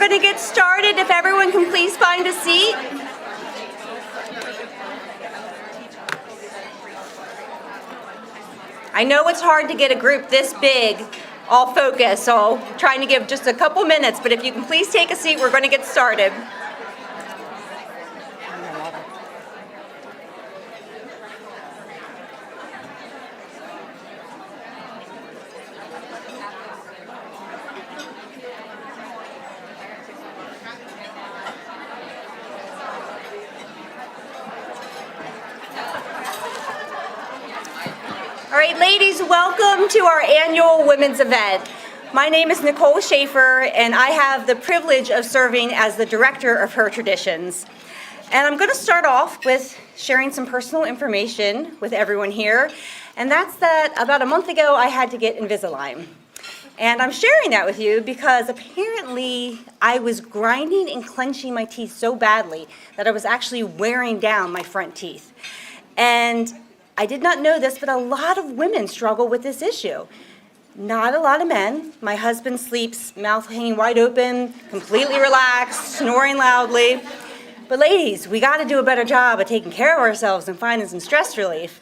going to get started. If everyone can please find a seat. I know it's hard to get a group this big all focused, so I'm trying to give just a couple minutes, but if you can please take a seat, we're going to get started. All right, ladies, welcome to our annual women's event. My name is Nicole Schaefer, and I have the privilege of serving as the director of Her Traditions. And I'm going to start off with sharing some personal information with everyone here, and that's that about a month ago I had to get Invisalign. And I'm sharing that with you because apparently I was grinding and clenching my teeth so badly that I was actually wearing down my front teeth. And I did not know this, but a lot of women struggle with this issue. Not a lot of men. My husband sleeps, mouth hanging wide open, completely relaxed, snoring loudly. But ladies, we got to do a better job of taking care of ourselves and finding some stress relief.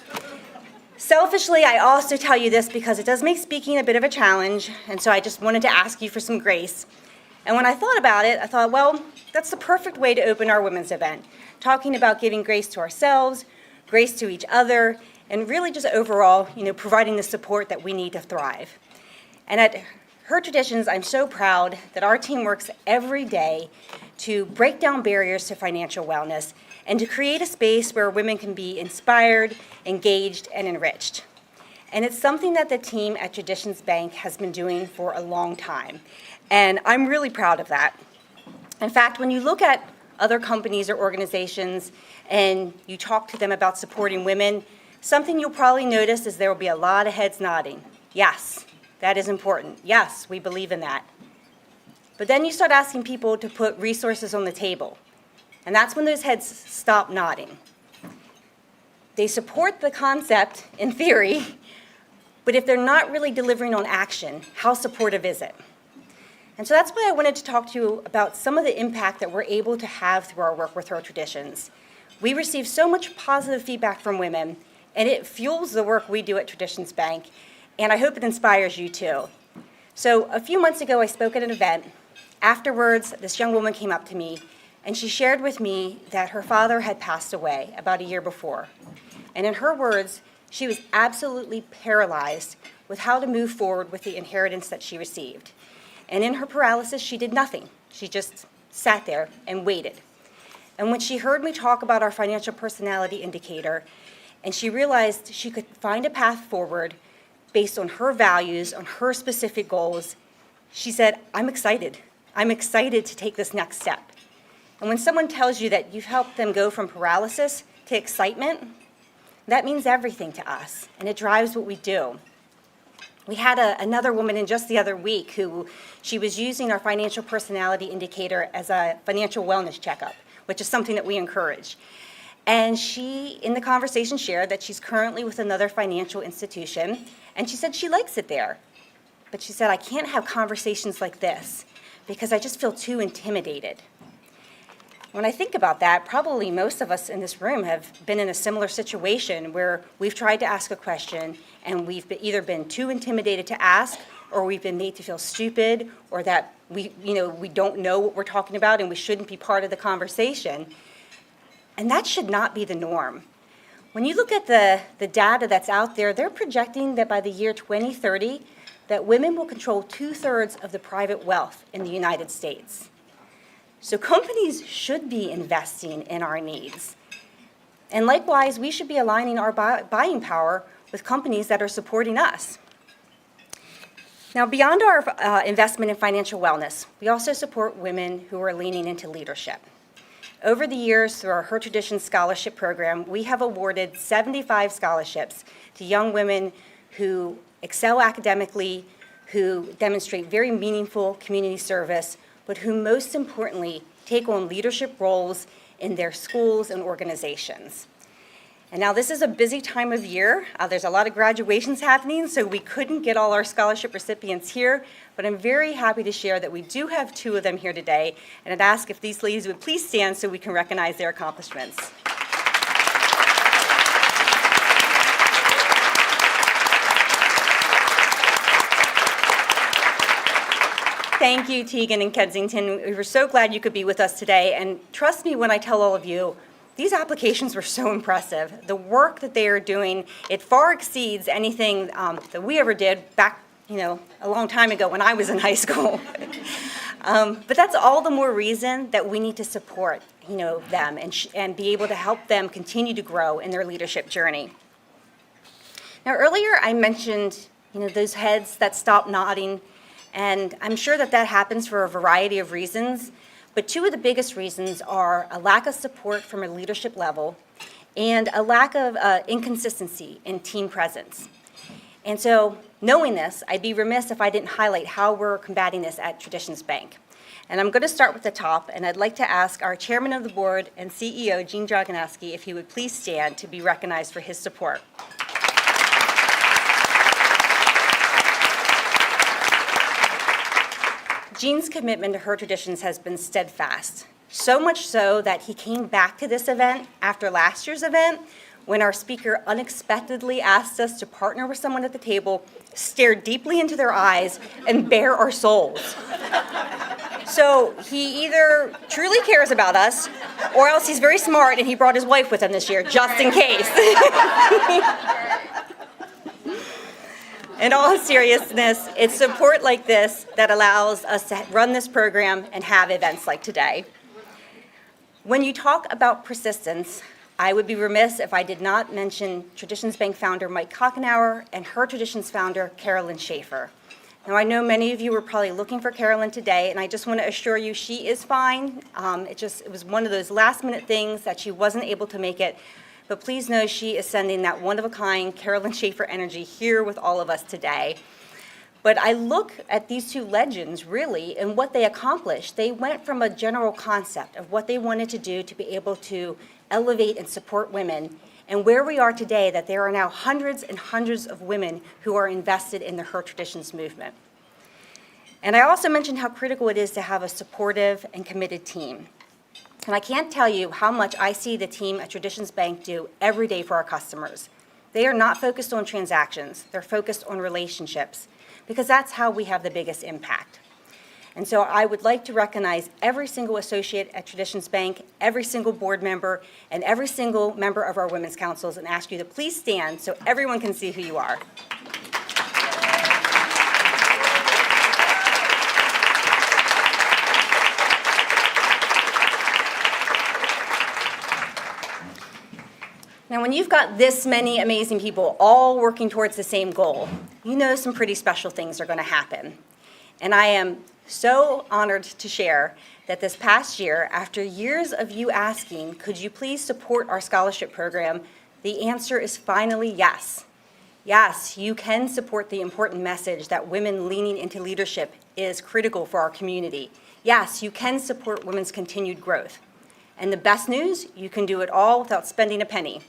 Selfishly, I also tell you this because it does make speaking a bit of a challenge, and so I just wanted to ask you for some grace. And when I thought about it, I thought, well, that's the perfect way to open our women's event, talking about giving grace to ourselves, grace to each other, and really just overall, providing the support that we need to thrive. And at Her Traditions, I'm so proud that our team works every day to break down barriers to financial wellness and to create a space where women can be inspired, engaged, and enriched. And it's something that the team at Traditions Bank has been doing for a long time. And I'm really proud of that. In fact, when you look at other companies or organizations and you talk to them about supporting women, something you'll probably notice is there will be a lot of heads nodding. Yes, that is important. Yes, we believe in that. But then you start asking people to put resources on the table, and that's when those heads stop nodding. They support the concept in theory, but if they're not really delivering on action, how supportive is it? And so that's why I wanted to talk to you about some of the impact that we're able to have through our work with Her Traditions. We receive so much positive feedback from women, and it fuels the work we do at Traditions Bank, and I hope it inspires you too. So a few months ago, I spoke at an event. Afterwards, this young woman came up to me, and she shared with me that her father had passed away about a year before. And in her words, she was absolutely paralyzed with how to move forward with the inheritance that she received. And in her paralysis, she did nothing. She just sat there and waited. And when she heard me talk about our financial personality indicator, and she realized she could find a path forward based on her values, on her specific goals, she said, I'm excited. I'm excited to take this next step. And when someone tells you that you've helped them go from paralysis to excitement, that means everything to us, and it drives what we do. We had another woman in just the other week who she was using our financial personality indicator as a financial wellness checkup, which is something that we encourage. And she, in the conversation, shared that she's currently with another financial institution, and she said she likes it there. But she said, I can't have conversations like this because I just feel too intimidated. When I think about that, probably most of us in this room have been in a similar situation where we've tried to ask a question and we've either been too intimidated to ask, or we've been made to feel stupid, or that we don't know what we're talking about and we shouldn't be part of the conversation. And that should not be the norm. When you look at the data that's out there, they're projecting that by the year 2030, that women will control 2/3 of the private wealth in the United States. So companies should be investing in our needs. And likewise, we should be aligning our buying power with companies that are supporting us. Now, beyond our investment in financial wellness, we also support women who are leaning into leadership. Over the years, through our Her Traditions Scholarship Program, we have awarded 75 scholarships to young women who excel academically, who demonstrate very meaningful community service, but who most importantly take on leadership roles in their schools and organizations. And now this is a busy time of year. There's a lot of graduations happening, so we couldn't get all our scholarship recipients here, but I'm very happy to share that we do have 2 of them here today, and I'd ask if these ladies would please stand so we can recognize their accomplishments. Thank you, Tegan and Kensington. We were so glad you could be with us today, and trust me when I tell all of you, these applications were so impressive. The work that they are doing, it far exceeds anything that we ever did back, a long time ago when I was in high school. But that's all the more reason that we need to support, them and be able to help them continue to grow in their leadership journey. Now, earlier I mentioned, those heads that stop nodding, and I'm sure that happens for a variety of reasons. But 2 of the biggest reasons are a lack of support from a leadership level and a lack of inconsistency in team presence. And so, knowing this, I'd be remiss if I didn't highlight how we're combating this at Traditions Bank. And I'm going to start with the top, and I'd like to ask our Chairman of the Board and CEO, Gene Jaganowski, if he would please stand to be recognized for his support. Gene's commitment to her traditions has been steadfast, so much so that he came back to this event after last year's event when our speaker unexpectedly asked us to partner with someone at the table, stare deeply into their eyes, and bare our souls. So he either truly cares about us, or else he's very smart and he brought his wife with him this year, just in case. In all seriousness, it's support like this that allows us to run this program and have events like today. When you talk about persistence, I would be remiss if I did not mention Traditions Bank founder Mike Kochenauer and her Traditions founder Carolyn Schaefer. Now, I know many of you were probably looking for Carolyn today, and I just want to assure you she is fine. It was one of those last-minute things that she wasn't able to make it. But please know she is sending that one-of-a-kind Carolyn Schaefer energy here with all of us today. But I look at these 2 legends, really, and what they accomplished. They went from a general concept of what they wanted to do to be able to elevate and support women, and where we are today, that there are now hundreds and hundreds of women who are invested in the Her Traditions movement. And I also mentioned how critical it is to have a supportive and committed team. And I can't tell you how much I see the team at Traditions Bank do every day for our customers. They are not focused on transactions. They're focused on relationships, because that's how we have the biggest impact. And so I would like to recognize every single associate at Traditions Bank, every single board member, and every single member of our women's councils, and ask you to please stand so everyone can see who you are. Now, when you've got this many amazing people all working towards the same goal, some pretty special things are going to happen. And I am so honored to share that this past year, after years of you asking, could you please support our scholarship program, the answer is finally yes. Yes, you can support the important message that women leaning into leadership is critical for our community. Yes, you can support women's continued growth. And the best news, you can do it all without spending a penny.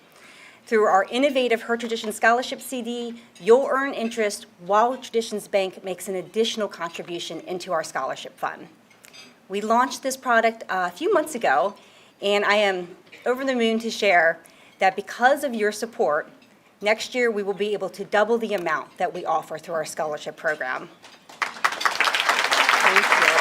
Through our innovative Her Traditions Scholarship CD, you'll earn interest while Traditions Bank makes an additional contribution into our scholarship fund. We launched this product a few months ago, and I am over the moon to share that because of your support, next year we will be able to double the amount that we offer through our scholarship program. Thank you.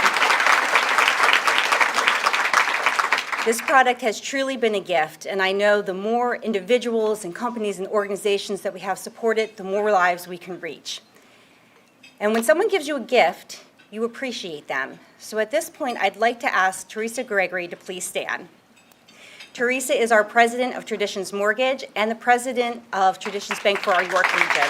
This product has truly been a gift, and I know the more individuals and companies and organizations that we have supported, the more lives we can reach. And when someone gives you a gift, you appreciate them. So at this point, I'd like to ask Teresa Gregory to please stand. Teresa is our president of Traditions Mortgage and the president of Traditions Bank for our York region.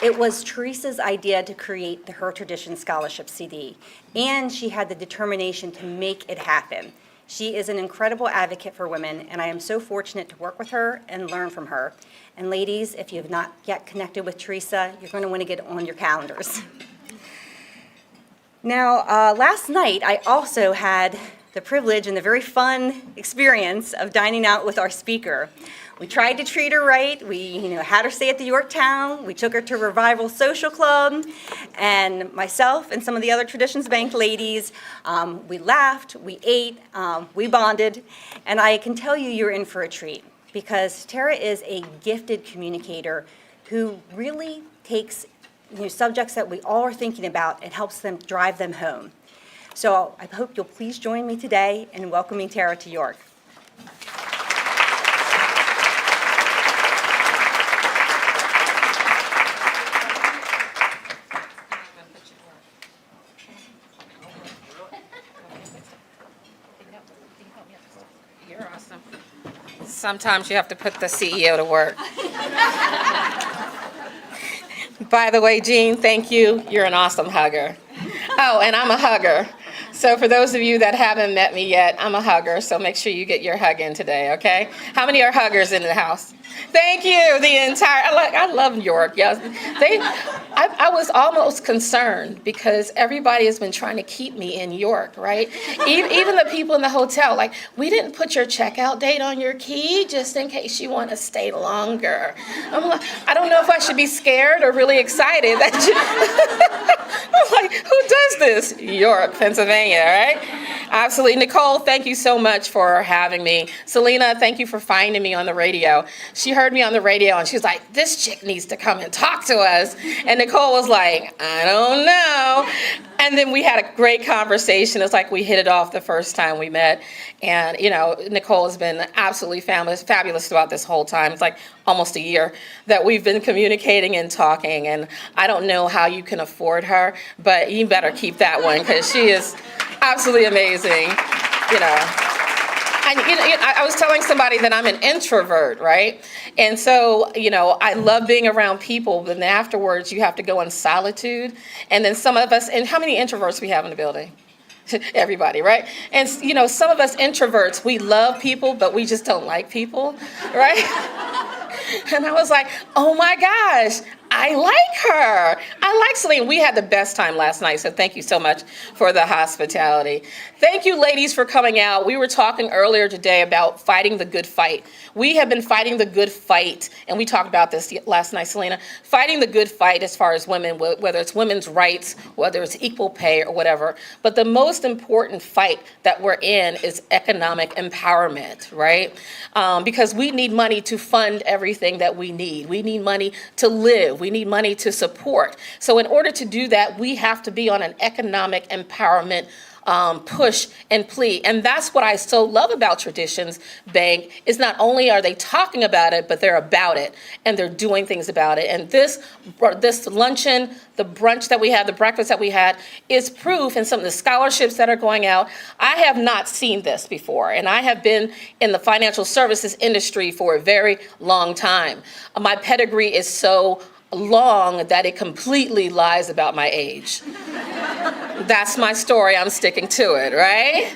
It was Teresa's idea to create the Her Traditions Scholarship CD, and she had the determination to make it happen. She is an incredible advocate for women, and I am so fortunate to work with her and learn from her. And ladies, if you have not yet connected with Teresa, you're going to want to get on your calendars. Now, last night, I also had the privilege and the very fun experience of dining out with our speaker. We tried to treat her right. We had her stay at the Yorktown. We took her to Revival Social Club. And myself and some of the other Traditions Bank ladies, we laughed, we ate, we bonded. And I can tell you, you're in for a treat, because Tarra is a gifted communicator who really takes subjects that we all are thinking about and helps them drive them home. So I hope you'll please join me today in welcoming Tarra to York. You're awesome. Sometimes you have to put the CEO to work. By the way, Jean, thank you. You're an awesome hugger. Oh, and I'm a hugger. So for those of you that haven't met me yet, I'm a hugger, so make sure you get your hug in today, okay? How many are huggers in the house? Thank you. I love York. Yes, I was almost concerned because everybody has been trying to keep me in York, right? Even the people in the hotel, like, we didn't put your checkout date on your key just in case you want to stay longer. I'm like, I don't know if I should be scared or really excited that I'm like, who does this? York, Pennsylvania, right? Absolutely. Nicole, thank you so much for having me. Selena, thank you for finding me on the radio. She heard me on the radio and she was like, this chick needs to come and talk to us. And Nicole was like, I don't know. And then we had a great conversation. It's like we hit it off the first time we met. And, Nicole has been absolutely fabulous throughout this whole time. It's like almost a year that we've been communicating and talking. And I don't know how you can afford her, but you better keep that one because she is absolutely amazing, And I was telling somebody that I'm an introvert, right? And so, I love being around people, but then afterwards you have to go in solitude. And then some of us, and how many introverts we have in the building? Everybody, right? And, some of us introverts, we love people, but we just don't like people, right? And I was like, oh my gosh, I like her. I like Celine. We had the best time last night, so thank you so much for the hospitality. Thank you, ladies, for coming out. We were talking earlier today about fighting the good fight. We have been fighting the good fight, and we talked about this last night, Selena, fighting the good fight as far as women, whether it's women's rights, whether it's equal pay or whatever. But the most important fight that we're in is economic empowerment, right? Because we need money to fund everything that we need. We need money to live. We need money to support. So in order to do that, we have to be on an economic empowerment push and plea. And that's what I so love about Traditions Bank, is not only are they talking about it, but they're about it and they're doing things about it. And this luncheon, the brunch that we had, the breakfast that we had, is proof, and some of the scholarships that are going out. I have not seen this before, and I have been in the financial services industry for a very long time. My pedigree is so long that it completely lies about my age. That's my story. I'm sticking to it, right?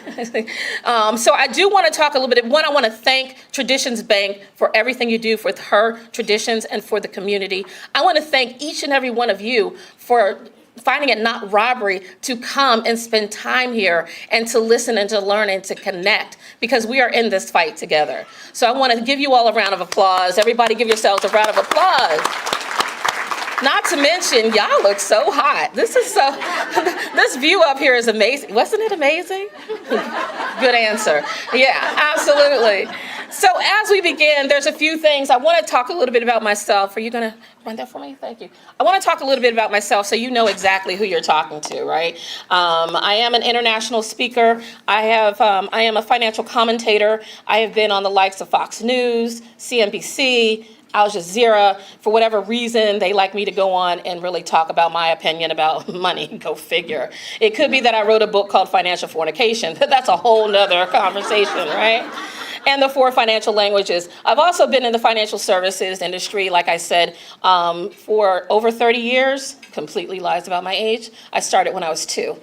So I do want to talk a little bit. One, I want to thank Traditions Bank for everything you do for her traditions and for the community. I want to thank each and every one of you for finding it not robbery to come and spend time here and to listen and to learn and to connect, because we are in this fight together. So I want to give you all a round of applause. Everybody give yourselves a round of applause. Not to mention, y'all look so hot. This view up here is amazing. Wasn't it amazing? Good answer. Yeah, absolutely. So as we begin, there's a few things. I want to talk a little bit about myself. Are you going to run that for me? Thank you. I want to talk a little bit about myself so you know exactly who you're talking to, right? I am an international speaker. I am a financial commentator. I have been on the likes of Fox News, CNBC, Al Jazeera. For whatever reason, they like me to go on and really talk about my opinion about money. Go figure. It could be that I wrote a book called Financial Fornication. That's a whole nother conversation, right? And the 4 financial languages. I've also been in the financial services industry, like I said, for over 30 years. Completely lies about my age. I started when I was 2.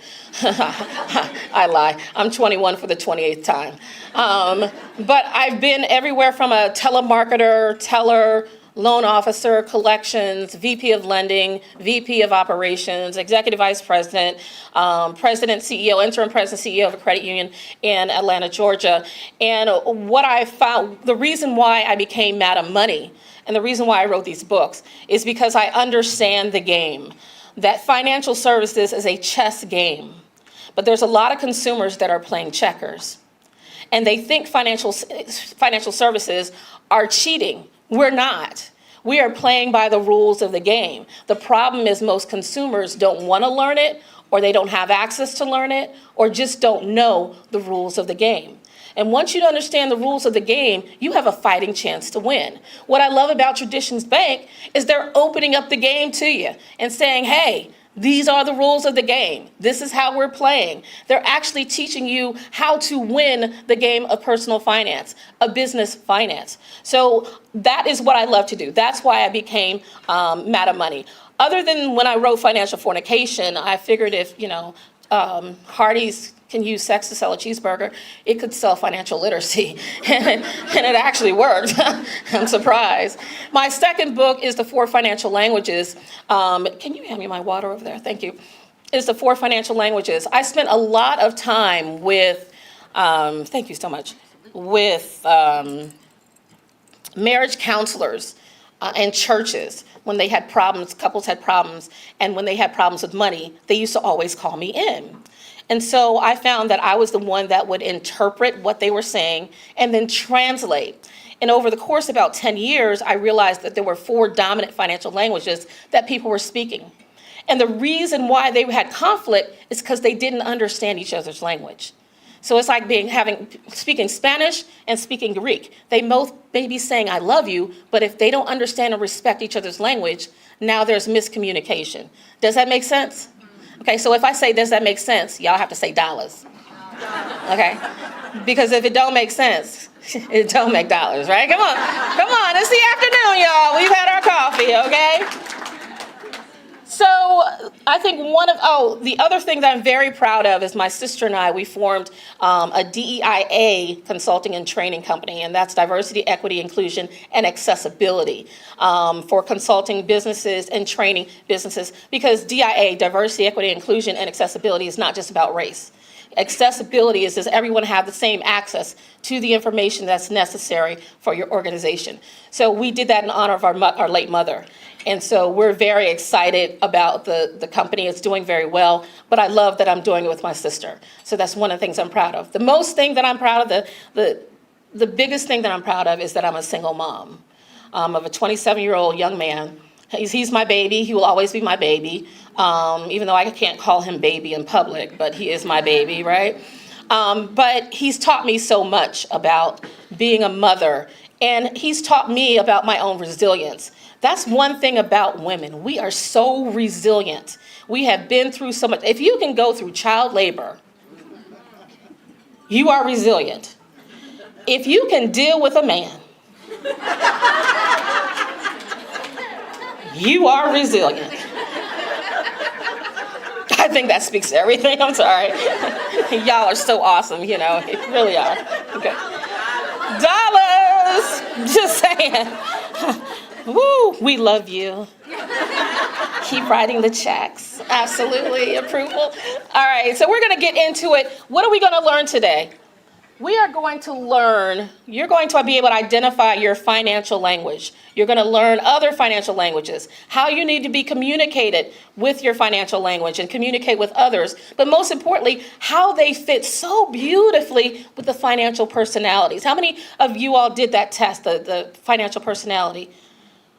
I lie. I'm 21 for the 28th time. But I've been everywhere from a telemarketer, teller, loan officer, collections, VP of lending, VP of operations, executive vice president, president, CEO, interim president, CEO of a credit union in Atlanta, Georgia. And what I found, the reason why I became Madam Money and the reason why I wrote these books is because I understand the game, that financial services is a chess game. But there's a lot of consumers that are playing checkers. And they think financial services are cheating. We're not. We are playing by the rules of the game. The problem is most consumers don't want to learn it, or they don't have access to learn it, or just don't know the rules of the game. And once you understand the rules of the game, you have a fighting chance to win. What I love about Traditions Bank is they're opening up the game to you and saying, hey, these are the rules of the game. This is how we're playing. They're actually teaching you how to win the game of personal finance, of business finance. So that is what I love to do. That's why I became Madam Money. Other than when I wrote Financial Fornication, I figured if, Hardee's can use sex to sell a cheeseburger, it could sell financial literacy. and it actually worked. I'm surprised. My second book is The 4 Financial Languages. Can you hand me my water over there? Thank you. It's The 4 Financial Languages. I spent a lot of time with, thank you so much, with marriage counselors and churches. When they had problems, couples had problems, and when they had problems with money, they used to always call me in. And so I found that I was the one that would interpret what they were saying and then translate. And over the course of about 10 years, I realized that there were 4 dominant financial languages that people were speaking. And the reason why they had conflict is because they didn't understand each other's language. So it's like speaking Spanish and speaking Greek. They both may be saying, I love you, but if they don't understand and respect each other's language, now there's miscommunication. Does that make sense? Okay, so if I say, does that make sense? Y'all have to say dollars. Okay? Because if it don't make sense, it don't make dollars, right? Come on, it's the afternoon, y'all. We've had our coffee, okay? So I think the other thing that I'm very proud of is my sister and I, we formed a DEIA consulting and training company, and that's diversity, equity, inclusion, and accessibility for consulting businesses and training businesses, because DIA, diversity, equity, inclusion, and accessibility is not just about race. Accessibility is, does everyone have the same access to the information that's necessary for your organization? So we did that in honor of our late mother. And so we're very excited about the company. It's doing very well, but I love that I'm doing it with my sister. So that's one of the things I'm proud of. The most thing that I'm proud of, the biggest thing that I'm proud of is that I'm a single mom of a 27-year-old young man. He's my baby. He will always be my baby, even though I can't call him baby in public, but he is my baby, right? But he's taught me so much about being a mother, and he's taught me about my own resilience. That's one thing about women. We are so resilient. We have been through so much. If you can go through child labor, you are resilient. If you can deal with a man, you are resilient. I think that speaks to everything. I'm sorry. Y'all are so awesome, you really are. Okay. Dollars! Just saying. Woo, we love you. Keep writing the checks. Absolutely, approval. All right, so we're gonna get into it. What are we gonna learn today? We are going to learn, you're going to be able to identify your financial language. You're going to learn other financial languages, how you need to be communicated with your financial language and communicate with others. But most importantly, how they fit so beautifully with the financial personalities. How many of you all did that test, the financial personality?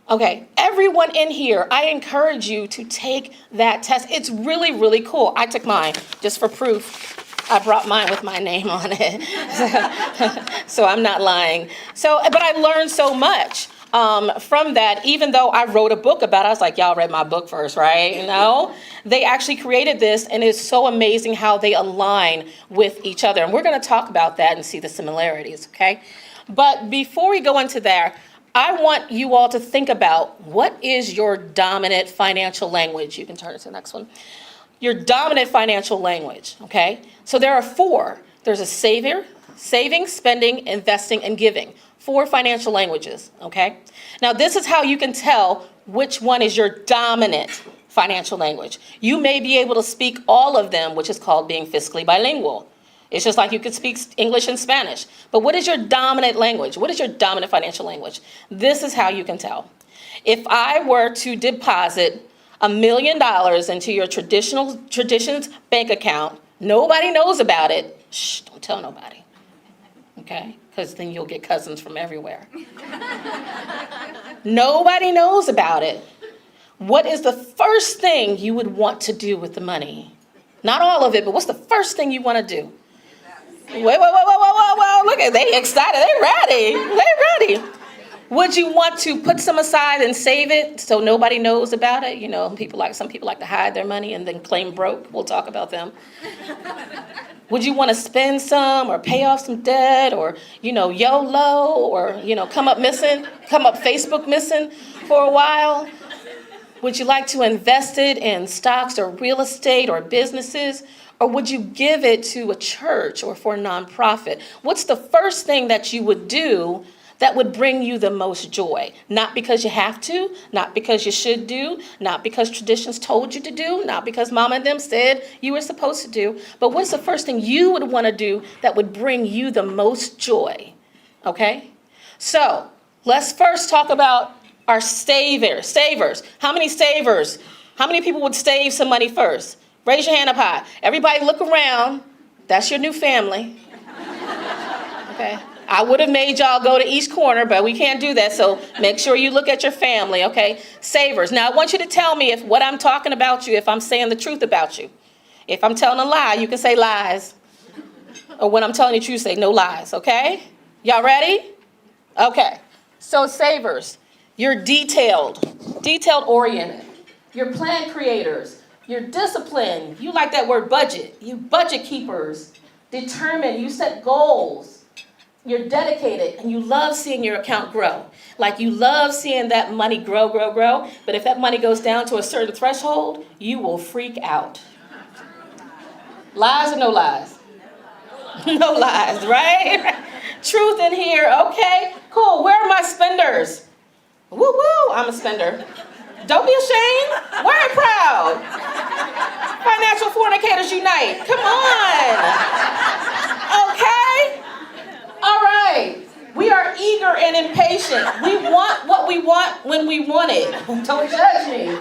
Okay, everyone in here, I encourage you to take that test. It's really, really cool. I took mine just for proof. I brought mine with my name on it, so I'm not lying. But I learned so much from that, even though I wrote a book about it. I was like, y'all read my book first, right? They actually created this, and it's so amazing how they align with each other. And we're going to talk about that and see the similarities, okay? But before we go into there, I want you all to think about, what is your dominant financial language? You can turn it to the next one. Your dominant financial language, okay? So there are 4. There's a saving, spending, investing, and giving. 4 financial languages, okay? Now, this is how you can tell which one is your dominant financial language. You may be able to speak all of them, which is called being fiscally bilingual. It's just like you could speak English and Spanish. But what is your dominant language? What is your dominant financial language? This is how you can tell. If I were to deposit $1 million into your Traditions bank account, nobody knows about it. Shh, don't tell nobody, okay? Because then you'll get cousins from everywhere. Nobody knows about it. What is the first thing you would want to do with the money? Not all of it, but what's the first thing you want to do? Wait, look at, they excited, they ready. Would you want to put some aside and save it so nobody knows about it? You know, some people like to hide their money and then claim broke. We'll talk about them. Would you want to spend some or pay off some debt or, YOLO or, come up Facebook missing for a while? Would you like to invest it in stocks or real estate or businesses? Or would you give it to a church or for a nonprofit? What's the first thing that you would do that would bring you the most joy? Not because you have to, not because you should do, not because traditions told you to do, not because mama and them said you were supposed to do, but what's the first thing you would want to do that would bring you the most joy? Okay? So, let's first talk about our savers. How many savers? How many people would save some money first? Raise your hand up high. Everybody look around. That's your new family. Okay? I would have made y'all go to each corner, but we can't do that, so make sure you look at your family, okay? Savers. Now, I want you to tell me if what I'm talking about you, if I'm saying the truth about you. If I'm telling a lie, you can say lies. Or when I'm telling you the truth, say no lies, okay? Y'all ready? Okay. So, savers, you're detail-oriented. You're plan creators. You're disciplined. You like that word budget. You budget keepers. Determined. You set goals. You're dedicated, and you love seeing your account grow. Like you love seeing that money grow. But if that money goes down to a certain threshold, you will freak out. Lies or no lies? No lies, right? Truth in here. Okay, cool. Where are my spenders? Woo, I'm a spender. Don't be ashamed. Wear it proud. Financial fornicators unite. Come on. Okay? All right. We are eager and impatient. We want what we want when we want it. Don't judge me.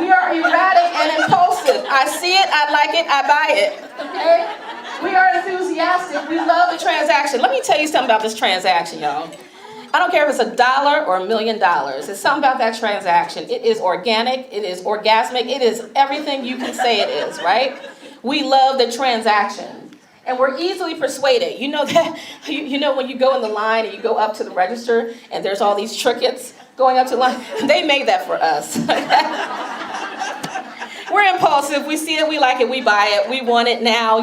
We are erratic and impulsive. I see it, I like it, I buy it. Okay? We are enthusiastic. We love the transaction. Let me tell you something about this transaction, y'all. I don't care if it's $1 or $1 million. It's something about that transaction. It is organic. It is orgasmic. It is everything you can say it is, right? We love the transaction. And we're easily persuaded. You know that, when you go in the line and you go up to the register and there's all these trinkets going up to the line, they made that for us. We're impulsive. We see it, we like it, we buy it, we want it now,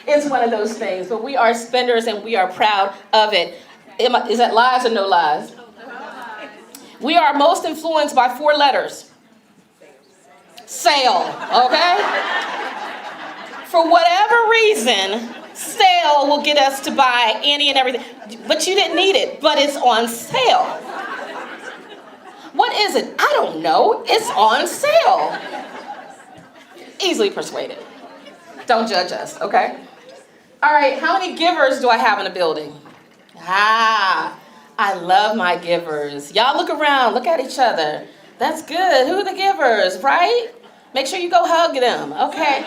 It's one of those things. But we are spenders and we are proud of it. Is that lies or no lies? We are most influenced by 4 letters. Sale, okay? For whatever reason, sale will get us to buy any and everything. But you didn't need it, but it's on sale. What is it? I don't know. It's on sale. Easily persuaded. Don't judge us, okay? All right, how many givers do I have in the building? I love my givers. Y'all look around, look at each other. That's good. Who are the givers, right? Make sure you go hug them, okay?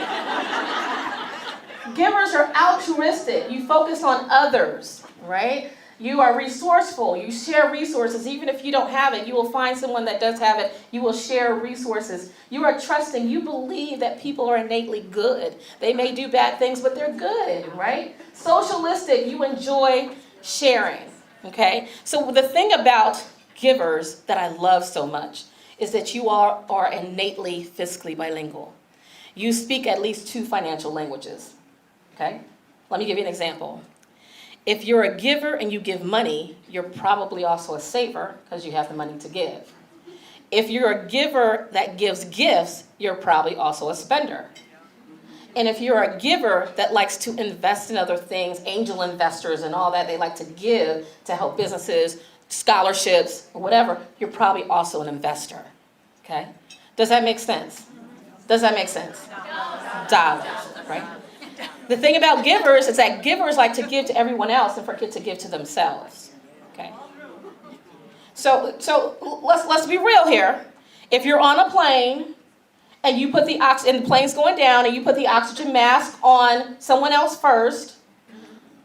Givers are altruistic. You focus on others, right? You are resourceful. You share resources. Even if you don't have it, you will find someone that does have it. You will share resources. You are trusting. You believe that people are innately good. They may do bad things, but they're good, right? Socialistic. You enjoy sharing, okay? So the thing about givers that I love so much is that you are innately fiscally bilingual. You speak at least 2 financial languages, okay? Let me give you an example. If you're a giver and you give money, you're probably also a saver because you have the money to give. If you're a giver that gives gifts, you're probably also a spender. And if you're a giver that likes to invest in other things, angel investors and all that, they like to give to help businesses, scholarships, or whatever, you're probably also an investor, okay? Does that make sense? Does that make sense? Dollars, right? The thing about givers is that givers like to give to everyone else and forget to give to themselves, okay? So let's be real here. If you're on a plane and you put and the plane's going down and you put the oxygen mask on someone else first,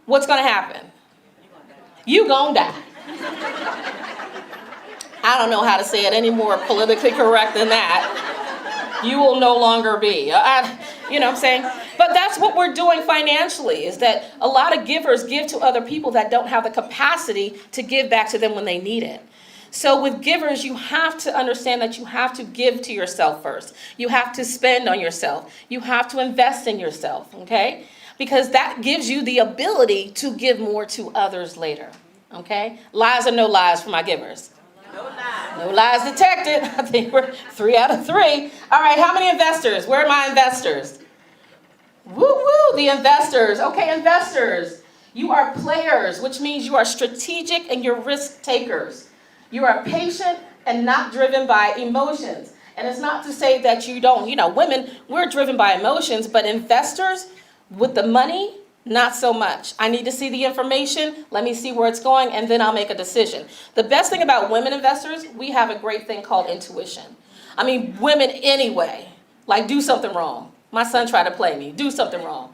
what's going to happen? You gonna die. I don't know how to say it any more politically correct than that. You will no longer be. You know what I'm saying? But that's what we're doing financially, is that a lot of givers give to other people that don't have the capacity to give back to them when they need it. So with givers, you have to understand that you have to give to yourself first. You have to spend on yourself. You have to invest in yourself, okay? Because that gives you the ability to give more to others later, okay? Lies or no lies for my givers? No lies. No lies detected. I think we're 3 out of 3. All right, how many investors? Where are my investors? Woo-woo, the investors. Okay, investors. You are players, which means you are strategic and you're risk takers. You are patient and not driven by emotions. And it's not to say that you don't, women, we're driven by emotions, but investors with the money, not so much. I need to see the information, let me see where it's going, and then I'll make a decision. The best thing about women investors, we have a great thing called intuition. I mean, women anyway, like do something wrong. My son tried to play me, do something wrong.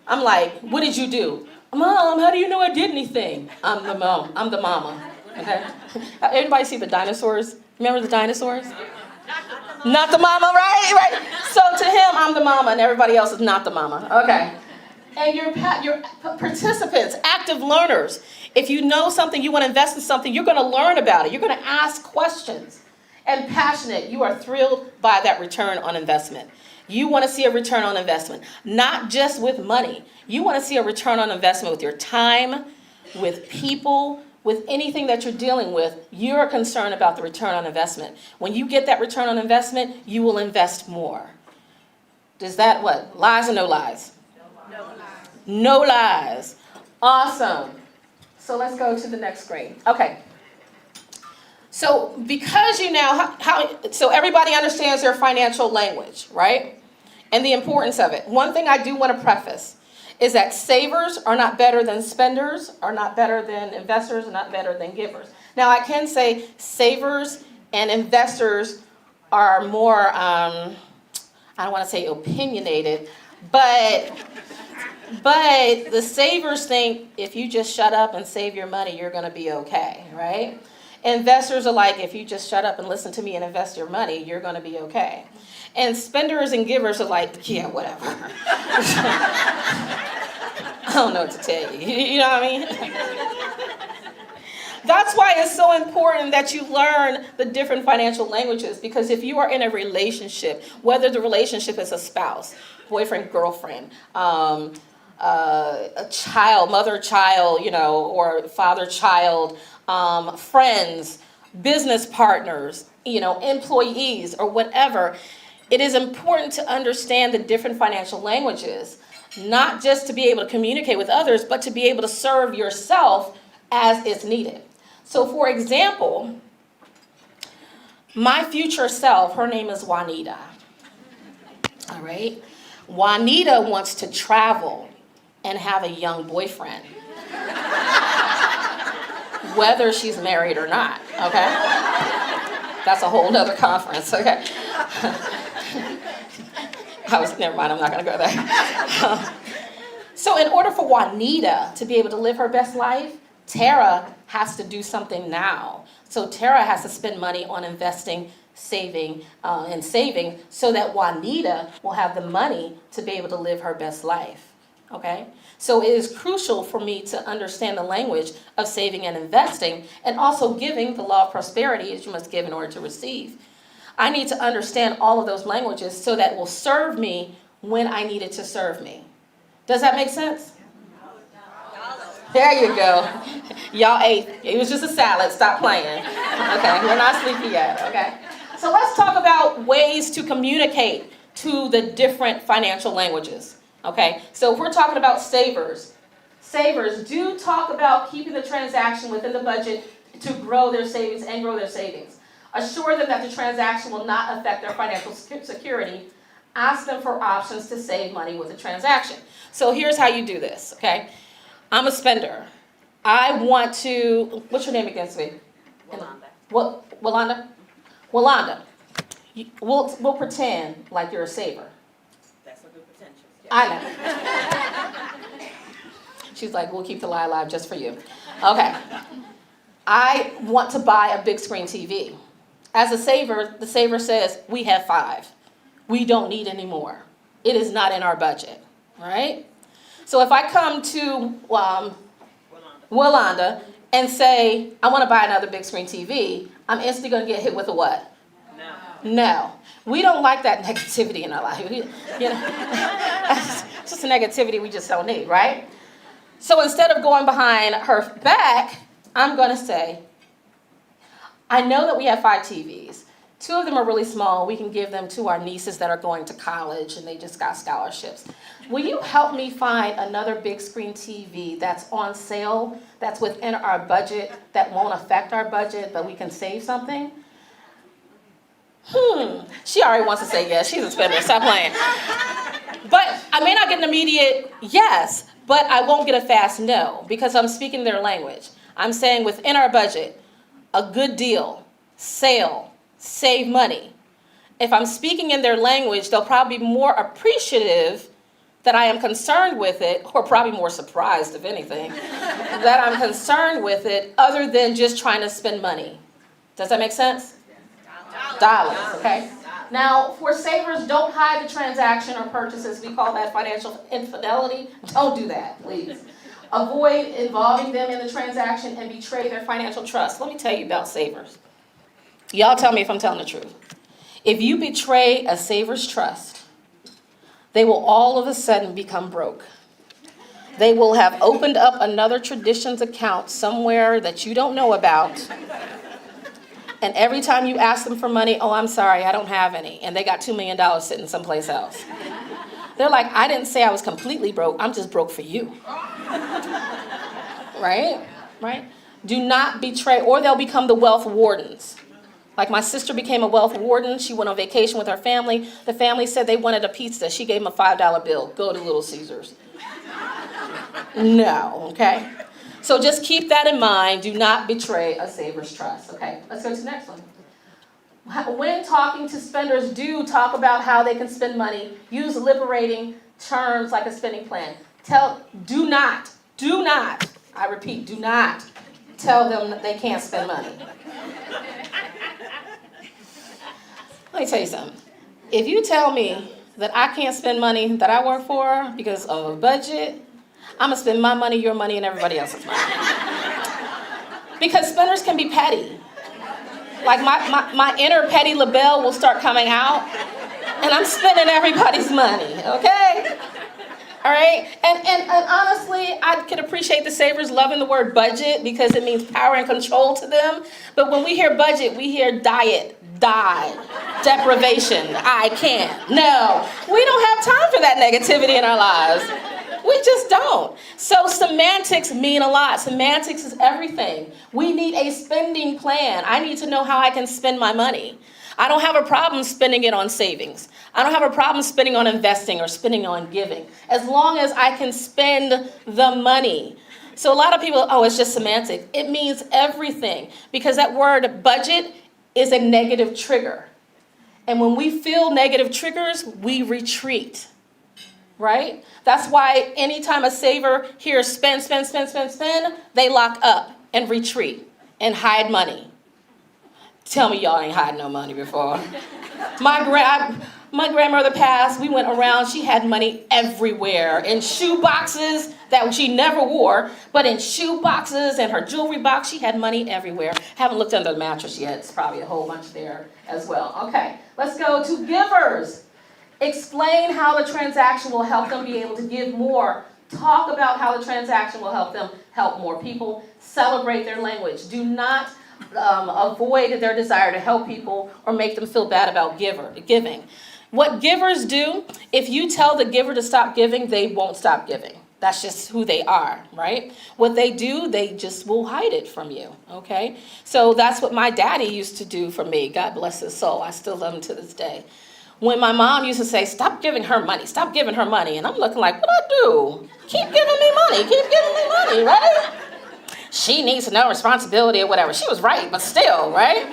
I'm like, what did you do? Mom, how do you know I did anything? I'm the mama. Okay. Everybody see the dinosaurs? Remember the dinosaurs? Not the mama, right? So to him, I'm the mama, and everybody else is not the mama. Okay. And your participants, active learners. If you know something, you want to invest in something, you're going to learn about it. You're going to ask questions. And passionate, you are thrilled by that return on investment. You want to see a return on investment, not just with money. You want to see a return on investment with your time, with people, with anything that you're dealing with. You're concerned about the return on investment. When you get that return on investment, you will invest more. Does that what? Lies or no lies? No lies. No lies. Awesome. So let's go to the next screen. Okay. So because you now, so everybody understands their financial language, right? And the importance of it. One thing I do want to preface is that savers are not better than spenders, are not better than investors, are not better than givers. Now I can say savers and investors are more, I don't want to say opinionated, but the savers think if you just shut up and save your money, you're going to be okay, right? Investors are like, if you just shut up and listen to me and invest your money, you're going to be okay. And spenders and givers are like, yeah, whatever. I don't know what to tell you. You know what I mean? That's why it's so important that you learn the different financial languages, because if you are in a relationship, whether the relationship is a spouse, boyfriend, girlfriend, a child, mother-child, or father-child, friends, business partners, employees, or whatever, it is important to understand the different financial languages, not just to be able to communicate with others, but to be able to serve yourself as it's needed. So for example, my future self, her name is Juanita. All right? Juanita wants to travel and have a young boyfriend, whether she's married or not, okay? That's a whole nother conference, okay? Never mind, I'm not gonna go there. So in order for Juanita to be able to live her best life, Tarra has to do something now. So Tarra has to spend money on investing, saving, so that Juanita will have the money to be able to live her best life, okay? So it is crucial for me to understand the language of saving and investing, and also giving. The law of prosperity is you must give in order to receive. I need to understand all of those languages so that it will serve me when I need it to serve me. Does that make sense? There you go. Y'all ate. It was just a salad. Stop playing. Okay, we're not sleepy yet, okay? So let's talk about ways to communicate to the different financial languages. Okay, so if we're talking about savers, do talk about keeping the transaction within the budget to grow their savings and grow their savings. Assure them that the transaction will not affect their financial security. Ask them for options to save money with the transaction. So here's how you do this, okay? I'm a spender. I want to, what's your name again, sweetie? Yolanda. Walanda? Walanda, we'll pretend like you're a saver. That's a good potential. I know. She's like, we'll keep the lie alive just for you. Okay. I want to buy a big screen TV. As a saver, the saver says, we have 5. We don't need any more. It is not in our budget, right? So if I come to Walanda and say, I want to buy another big screen TV, I'm instantly going to get hit with a what? No. We don't like that negativity in our life. It's just a negativity we just don't need, right? So instead of going behind her back, I'm going to say, I know that we have 5 TVs. 2 of them are really small. We can give them to our nieces that are going to college and they just got scholarships. Will you help me find another big screen TV that's on sale, that's within our budget, that won't affect our budget, but we can save something? She already wants to say yes. She's a spender. Stop playing. But I may not get an immediate yes, but I won't get a fast no because I'm speaking their language. I'm saying within our budget, a good deal, sale, save money. If I'm speaking in their language, they'll probably be more appreciative that I am concerned with it, or probably more surprised, if anything, that I'm concerned with it other than just trying to spend money. Does that make sense? Dollars, okay? Now, for savers, don't hide the transaction or purchases. We call that financial infidelity. Don't do that, please. Avoid involving them in the transaction and betray their financial trust. Let me tell you about savers. Y'all tell me if I'm telling the truth. If you betray a saver's trust, they will all of a sudden become broke. They will have opened up another traditions account somewhere that you don't know about. And every time you ask them for money, oh, I'm sorry, I don't have any. And they got $2 million sitting someplace else. They're like, I didn't say I was completely broke. I'm just broke for you. Right? Right? Do not betray, or they'll become the wealth wardens. Like my sister became a wealth warden. She went on vacation with her family. The family said they wanted a pizza. She gave them a $5 bill. Go to Little Caesars. No, okay? So just keep that in mind. Do not betray a saver's trust. Okay, let's go to the next one. When talking to spenders, do talk about how they can spend money. Use liberating terms like a spending plan. Do not, I repeat, do not tell them that they can't spend money. Let me tell you something. If you tell me that I can't spend money that I work for because of a budget, I'm going to spend my money, your money, and everybody else's money. Because spenders can be petty. Like my inner petty LaBelle will start coming out, and I'm spending everybody's money, okay? All right? And honestly, I could appreciate the savers loving the word budget because it means power and control to them. But when we hear budget, we hear diet, die, deprivation, I can't. No, we don't have time for that negativity in our lives. We just don't. So semantics mean a lot. Semantics is everything. We need a spending plan. I need to know how I can spend my money. I don't have a problem spending it on savings. I don't have a problem spending on investing or spending on giving, as long as I can spend the money. So a lot of people, oh, it's just semantics. It means everything, because that word budget is a negative trigger. And when we feel negative triggers, we retreat. Right? That's why anytime a saver hears spend, they lock up and retreat and hide money. Tell me y'all ain't hiding no money before. My grandmother passed. We went around. She had money everywhere in shoe boxes that she never wore, but in shoe boxes and her jewelry box, she had money everywhere. Haven't looked under the mattress yet. It's probably a whole bunch there as well. Okay, let's go to givers. Explain how the transaction will help them be able to give more. Talk about how the transaction will help them help more people. Celebrate their language. Do not avoid their desire to help people or make them feel bad about giving. What givers do, if you tell the giver to stop giving, they won't stop giving. That's just who they are, right? What they do, they just will hide it from you, okay? So that's what my daddy used to do for me. God bless his soul. I still love him to this day. When my mom used to say, stop giving her money, stop giving her money. And I'm looking like, what I do? Keep giving me money, keep giving me money, right? She needs no responsibility or whatever. She was right, but still, right?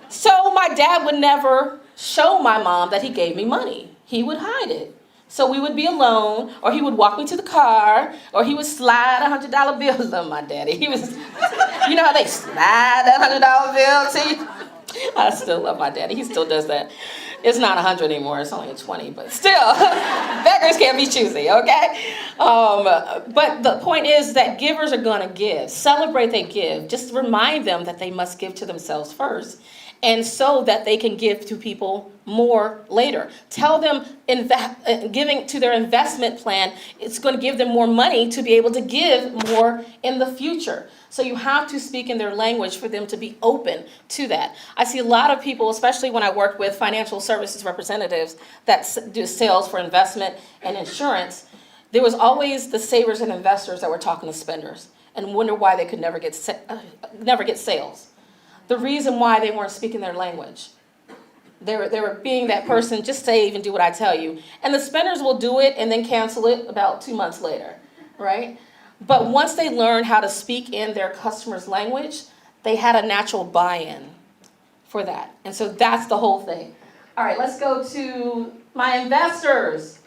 So my dad would never show my mom that he gave me money. He would hide it. So we would be alone, or he would walk me to the car, or he would slide $100 bills. I love my daddy. He was, you know how they slide that $100 bill to you? I still love my daddy. He still does that. It's not 100 anymore. It's only a 20, but still, beggars can't be choosy, okay? But the point is that givers are going to give. Celebrate they give. Just remind them that they must give to themselves first, and so that they can give to people more later. Tell them giving to their investment plan, it's going to give them more money to be able to give more in the future. So you have to speak in their language for them to be open to that. I see a lot of people, especially when I work with financial services representatives that do sales for investment and insurance, there was always the savers and investors that were talking to spenders and wonder why they could never get sales. The reason why they weren't speaking their language. They were being that person, just save and do what I tell you. And the spenders will do it and then cancel it about 2 months later, right? But once they learned how to speak in their customer's language, they had a natural buy-in for that. And so that's the whole thing. All right, let's go to my investors.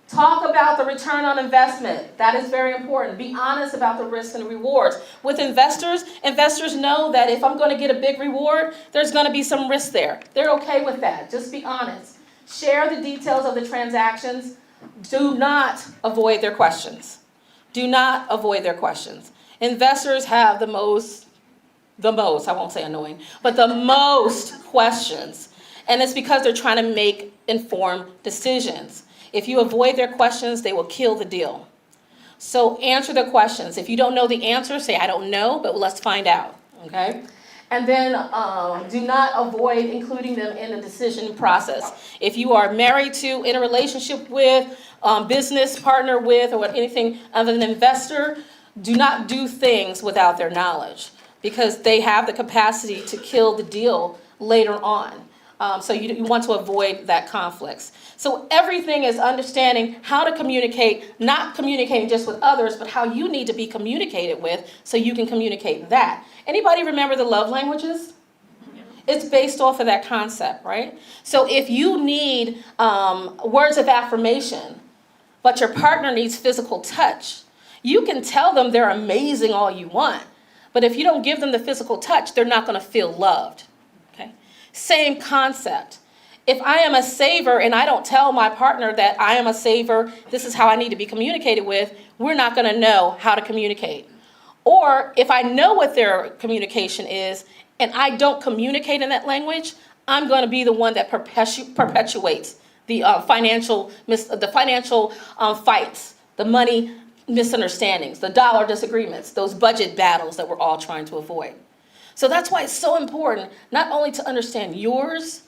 Talk about the return on investment. That is very important. Be honest about the risks and rewards. With investors, investors know that if I'm going to get a big reward, there's going to be some risk there. They're okay with that. Just be honest. Share the details of the transactions. Do not avoid their questions. Do not avoid their questions. Investors have the most, I won't say annoying, but the most questions. And it's because they're trying to make informed decisions. If you avoid their questions, they will kill the deal. So answer the questions. If you don't know the answer, say, I don't know, but let's find out, okay? And then do not avoid including them in the decision process. If you are married to, in a relationship with, business partner with, or anything other than investor, do not do things without their knowledge, because they have the capacity to kill the deal later on. So you want to avoid that conflicts. So everything is understanding how to communicate, not communicating just with others, but how you need to be communicated with so you can communicate that. Anybody remember the love languages? It's based off of that concept, right? So if you need words of affirmation, but your partner needs physical touch, you can tell them they're amazing all you want. But if you don't give them the physical touch, they're not going to feel loved. Okay? Same concept. If I am a saver and I don't tell my partner that I am a saver, this is how I need to be communicated with, we're not going to know how to communicate. Or if I know what their communication is and I don't communicate in that language, I'm going to be the one that perpetuates the financial fights, the money misunderstandings, the dollar disagreements, those budget battles that we're all trying to avoid. So that's why it's so important not only to understand yours,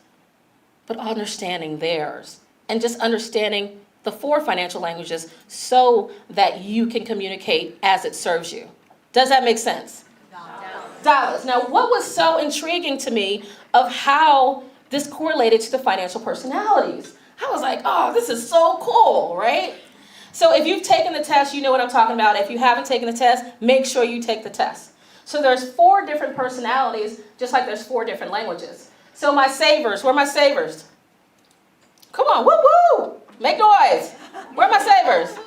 but understanding theirs, and just understanding the 4 financial languages so that you can communicate as it serves you. Does that make sense? Dollars. Now, what was so intriguing to me of how this correlated to the financial personalities? I was like, oh, this is so cool, right? So if you've taken the test, you know what I'm talking about. If you haven't taken the test, make sure you take the test. So there's 4 different personalities, just like there's 4 different languages. So my savers, where are my savers? Come on, woo-woo! Make noise. Where are my savers?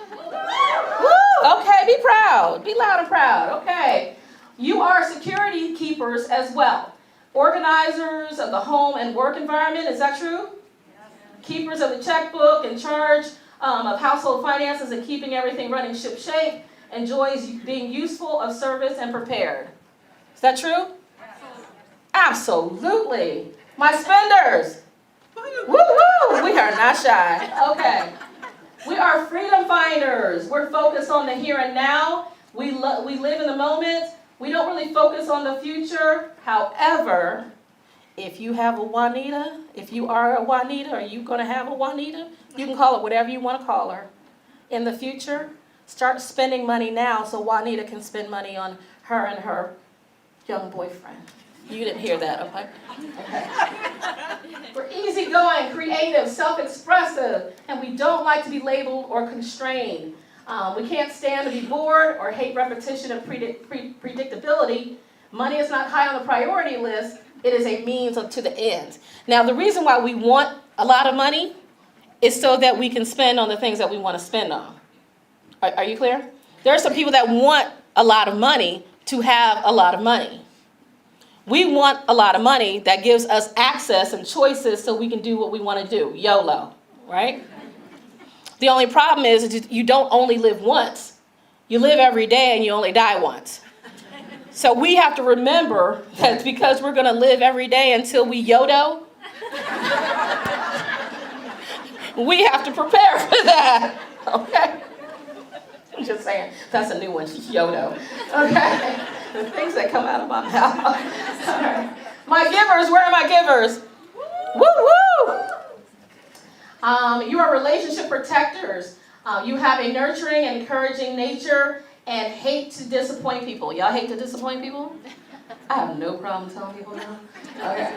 Woo! Okay, be proud. Be loud and proud. Okay. You are security keepers as well. Organizers of the home and work environment, is that true? Keepers of the checkbook, in charge of household finances and keeping everything running ship-shape, enjoys being useful, of service, and prepared. Is that true? Absolutely. My spenders. Woo-woo! We are not shy. Okay. We are freedom finders. We're focused on the here and now. We live in the moment. We don't really focus on the future. However, if you have a Juanita if you are a Juanita, or you going to have a Juanita, you can call it whatever you want to call her. In the future, start spending money now so Juanita can spend money on her and her young boyfriend. You didn't hear that, okay? We're easygoing, creative, self-expressive, and we don't like to be labeled or constrained. We can't stand to be bored or hate repetition and predictability. Money is not high on the priority list. It is a means to the end. Now, the reason why we want a lot of money is so that we can spend on the things that we want to spend on. Are you clear? There are some people that want a lot of money to have a lot of money. We want a lot of money that gives us access and choices so we can do what we want to do. YOLO, right? The only problem is you don't only live once. You live every day and you only die once. So we have to remember that because we're going to live every day until we YODO, we have to prepare for that, okay? I'm just saying, that's a new one, YODO, okay? The things that come out of my mouth. All right. My givers, where are my givers? Woo, woo! You are relationship protectors. You have a nurturing and encouraging nature and hate to disappoint people. Y'all hate to disappoint people? I have no problem telling people now. Okay.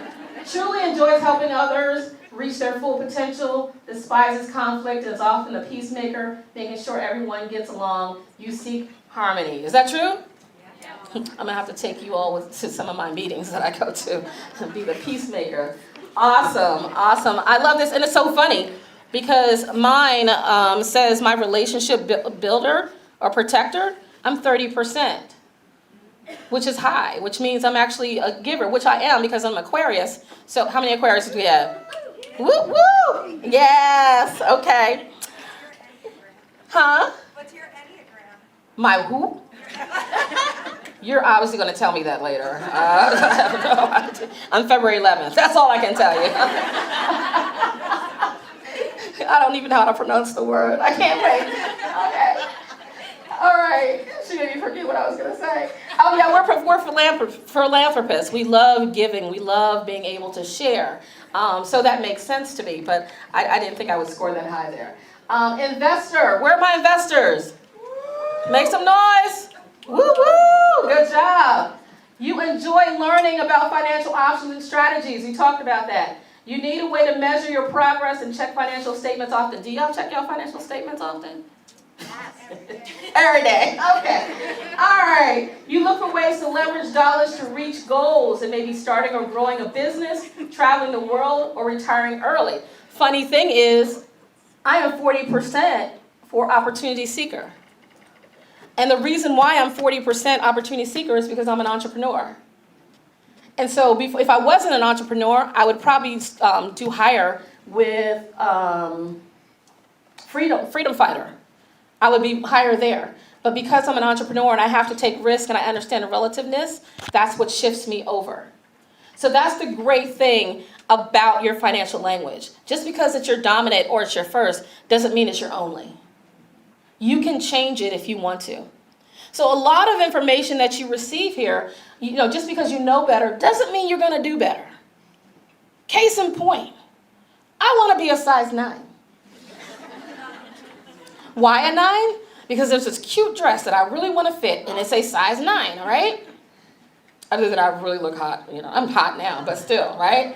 Truly enjoys helping others reach their full potential, despises conflict, is often a peacemaker, making sure everyone gets along. You seek harmony. Is that true? I'm going to have to take you all to some of my meetings that I go to and be the peacemaker. Awesome, awesome. I love this, and it's so funny because mine says my relationship builder or protector, I'm 30%, which is high, which means I'm actually a giver, which I am because I'm Aquarius. So how many Aquarius do we have? Woo, woo! Yes, okay. Huh? What's your Enneagram? My who? You're obviously going to tell me that later. I have no idea. I'm February 11th. That's all I can tell you. I don't even know how to pronounce the word. I can't wait. Okay. All right. She made me forget what I was going to say. Oh, yeah, we're philanthropists. We love giving. We love being able to share. So that makes sense to me, but I didn't think I would score that high there. Investor. Where are my investors? Make some noise. Woo woo! Good job. You enjoy learning about financial options and strategies. We talked about that. You need a way to measure your progress and check financial statements often. Do y'all check your financial statements often? Every day. Okay. All right. You look for ways to leverage dollars to reach goals. It may be starting or growing a business, traveling the world, or retiring early. Funny thing is, I am 40% for opportunity seeker. And the reason why I'm 40% opportunity seeker is because I'm an entrepreneur. And so if I wasn't an entrepreneur, I would probably do higher with freedom fighter. I would be higher there. But because I'm an entrepreneur and I have to take risk and I understand the relativeness, that's what shifts me over. So that's the great thing about your financial language. Just because it's your dominant or it's your first doesn't mean it's your only. You can change it if you want to. So a lot of information that you receive here, just because you know better doesn't mean you're going to do better. Case in point, I want to be a size 9. Why a 9? Because there's this cute dress that I really want to fit, and it's a size 9, all right? Other than I really look hot. I'm hot now, but still, right?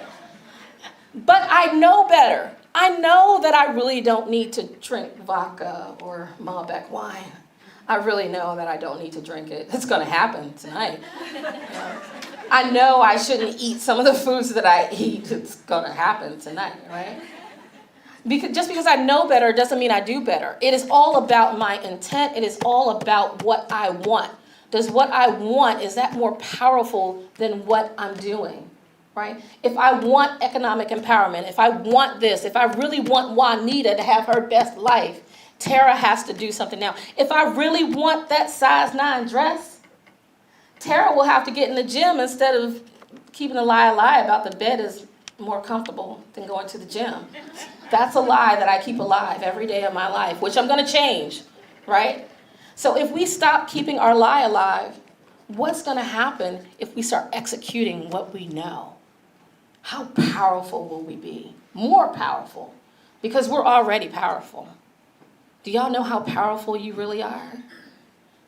But I know better. I know that I really don't need to drink vodka or Malbec wine. I really know that I don't need to drink it. It's going to happen tonight. I know I shouldn't eat some of the foods that I eat. It's going to happen tonight, right? Just because I know better doesn't mean I do better. It is all about my intent. It is all about what I want. Does what I want, is that more powerful than what I'm doing, right? If I want economic empowerment, if I want this, if I really want Juanita to have her best life, Tarra has to do something now. If I really want that size 9 dress, Tarra will have to get in the gym instead of keeping a lie about the bed is more comfortable than going to the gym. That's a lie that I keep alive every day of my life, which I'm going to change, right? So if we stop keeping our lie alive, what's going to happen if we start executing what we know? how powerful will we be? More powerful, because we're already powerful. Do y'all know how powerful you really are?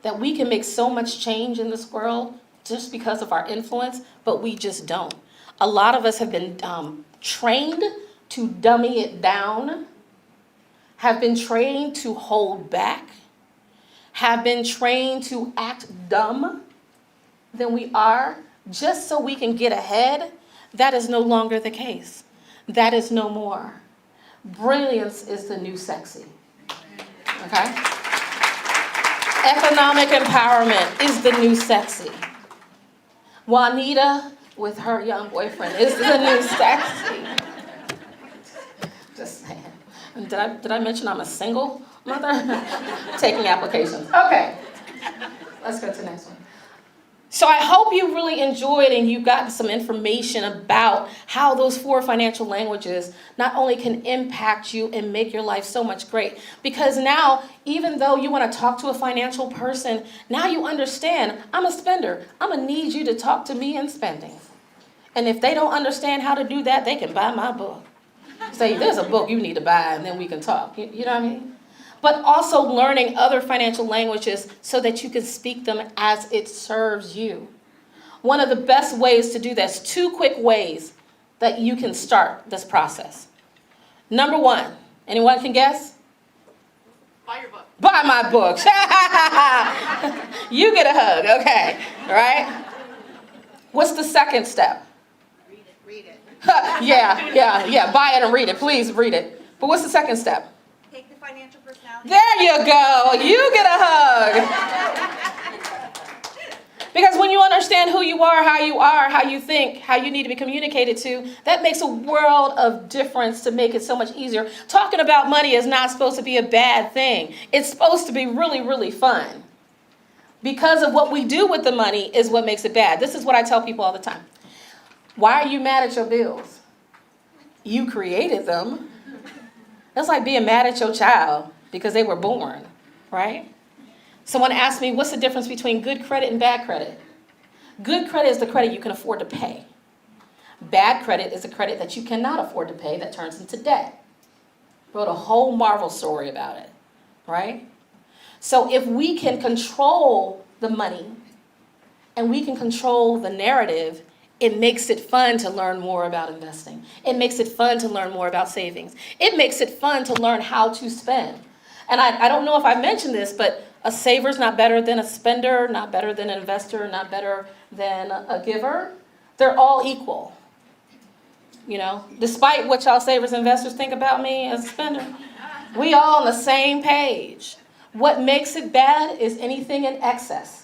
That we can make so much change in this world just because of our influence, but we just don't. A lot of us have been trained to dummy it down, have been trained to hold back, have been trained to act dumb than we are just so we can get ahead. That is no longer the case. That is no more. Brilliance is the new sexy. Okay? Economic empowerment is the new sexy. Juanita with her young boyfriend is the new sexy. Just saying. Did I mention I'm a single mother? Taking applications. Okay. Let's go to the next one. So I hope you really enjoyed and you got some information about how those 4 financial languages not only can impact you and make your life so much great, because now, even though you want to talk to a financial person, now you understand, I'm a spender. I'm going to need you to talk to me in spending. And if they don't understand how to do that, they can buy my book. Say, there's a book you need to buy, and then we can talk. You know what I mean? But also learning other financial languages so that you can speak them as it serves you. One of the best ways to do this, 2 quick ways that you can start this process. Number 1, anyone can guess? Buy your book. Buy my books. You get a hug, okay, right? What's the second step? Read it. Yeah, buy it and read it, please read it. But what's the second step? Take the financial personality. There you go. You get a hug. Because when you understand who you are, how you think, how you need to be communicated to, that makes a world of difference to make it so much easier. Talking about money is not supposed to be a bad thing. It's supposed to be really, really fun. Because of what we do with the money is what makes it bad. This is what I tell people all the time. Why are you mad at your bills? You created them. That's like being mad at your child because they were born, right? Someone asked me, what's the difference between good credit and bad credit? Good credit is the credit you can afford to pay. Bad credit is a credit that you cannot afford to pay that turns into debt. Wrote a whole Marvel story about it, right? So if we can control the money and we can control the narrative, it makes it fun to learn more about investing. It makes it fun to learn more about savings. It makes it fun to learn how to spend. And I don't know if I mentioned this, but a saver's not better than a spender, not better than an investor, not better than a giver. They're all equal. You know, despite what y'all savers and investors think about me as a spender, we all on the same page. What makes it bad is anything in excess.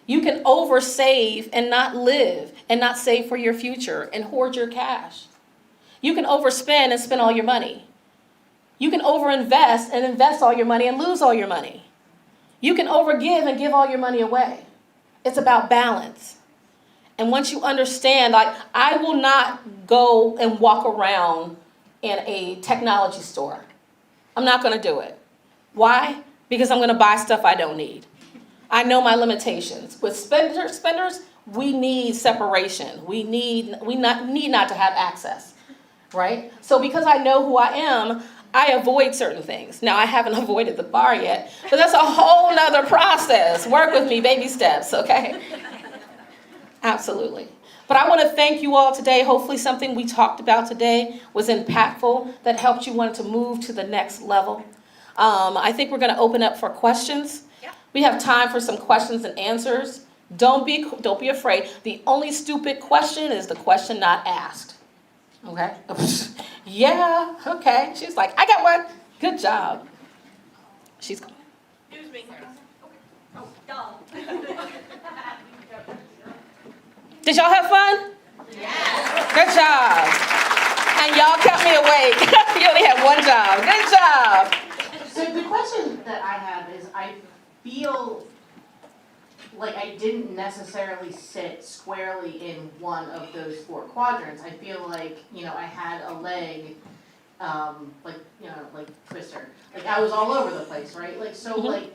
You can oversave and not live and not save for your future and hoard your cash. You can overspend and spend all your money. You can overinvest and invest all your money and lose all your money. You can overgive and give all your money away. It's about balance. And once you understand, like, I will not go and walk around in a technology store. I'm not going to do it. Why? Because I'm going to buy stuff I don't need. I know my limitations. With spenders, we need separation. We need not to have access, right? So because I know who I am, I avoid certain things. Now, I haven't avoided the bar yet, but that's a whole nother process. Work with me, baby steps, okay? Absolutely. But I want to thank you all today. Hopefully something we talked about today was impactful, that helped you want to move to the next level. I think we're going to open up for questions. We have time for some questions and answers. Don't be afraid. The only stupid question is the question not asked. Okay? Yeah, okay. She's like, I got one. Good job. She's gone. It was me. Oh, duh. Did y'all have fun? Yes. Good job. And y'all kept me awake. You only had one job. Good job. So the question that I have is, I feel like I didn't necessarily sit squarely in one of those 4 quadrants. I feel like, I had a leg, like Twister. Like, I was all over the place, right? Like, so, Mhm.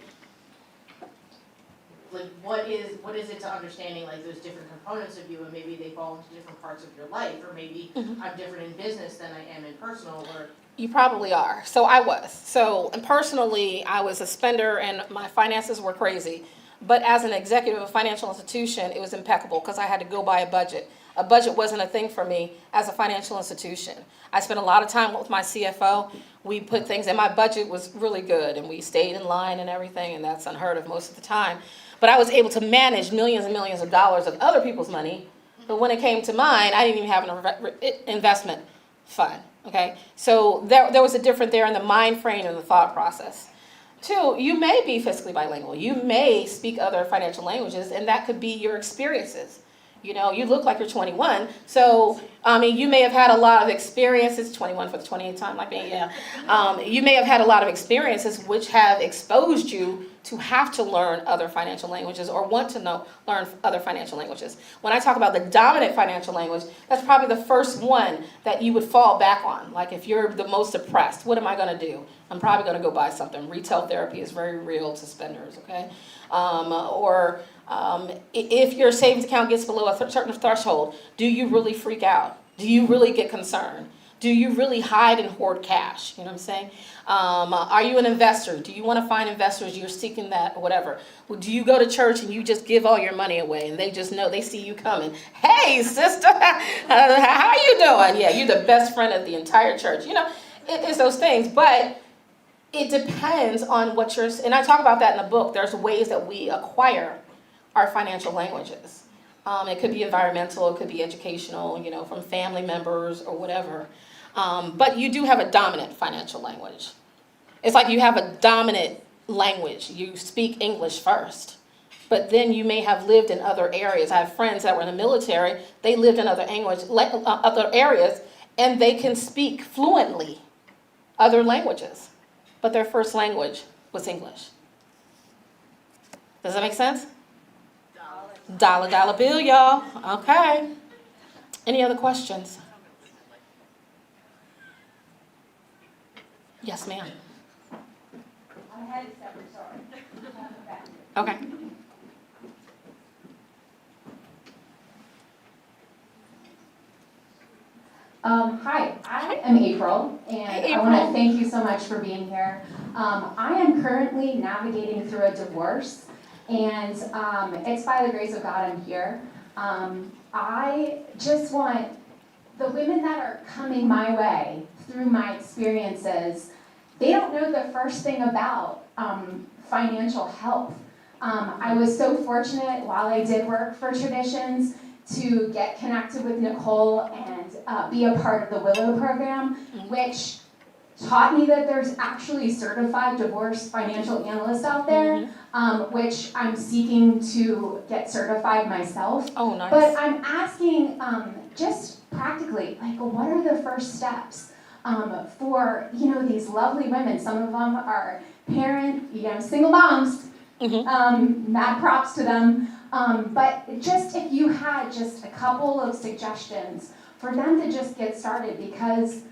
like what is it to understanding like those different components of you, and maybe they fall into different parts of your life, or maybe I'm different in business than I am in personal, or You probably are. So I was. So, and personally, I was a spender and my finances were crazy. But as an executive of a financial institution, it was impeccable because I had to go by a budget. A budget wasn't a thing for me as a financial institution. I spent a lot of time with my CFO. We put things, and my budget was really good, and we stayed in line and everything, and that's unheard of most of the time. But I was able to manage millions and millions of dollars of other people's money. But when it came to mine, I didn't even have an investment fund. Okay, so there was a difference there in the mind frame and the thought process. Two, you may be fiscally bilingual. You may speak other financial languages, and that could be your experiences. You know, you look like you're 21, so, I mean, you may have had a lot of experiences, 21 for the 28th time, like me, yeah. You may have had a lot of experiences which have exposed you to have to learn other financial languages or want to learn other financial languages. When I talk about the dominant financial language, that's probably the first one that you would fall back on. Like if you're the most depressed, what am I gonna do? I'm probably gonna go buy something. Retail therapy is very real to spenders, okay? If your savings account gets below a certain threshold, do you really freak out? Do you really get concerned? Do you really hide and hoard cash? You know what I'm saying? Are you an investor? Do you want to find investors? You're seeking that or whatever. Well, do you go to church and you just give all your money away and they just know, they see you coming? Hey, sister, how you doing? Yeah, you're the best friend of the entire church. You know, it's those things, but it depends on what you're, and I talk about that in the book. There's ways that we acquire our financial languages. It could be environmental, it could be educational, you know, from family members or whatever. But you do have a dominant financial language. It's like you have a dominant language. You speak English first, but then you may have lived in other areas. I have friends that were in the military, they lived in other areas, and they can speak fluently other languages, but their first language was English. Does that make sense? Dollar bill, y'all. Okay. Any other questions? Yes, ma'am. I'm ahead of step, sorry. Okay. Hi, I am April, and Hey, I want to April. thank you so much for being here. I am currently navigating through a divorce, and it's by the grace of God I'm here. I just want the women that are coming my way through my experiences, they don't know the first thing about financial health. I was so fortunate while I did work for Traditions to get connected with Nicole and be a part of the Willow program, which taught me that there's actually certified divorce financial analysts out there, which I'm seeking to get certified myself. Oh, nice. But I'm asking just practically, like, what are the first steps for, you know, these lovely women? Some of them are single moms. Mad props to them. But just if you had just a couple of suggestions for them to just get started, because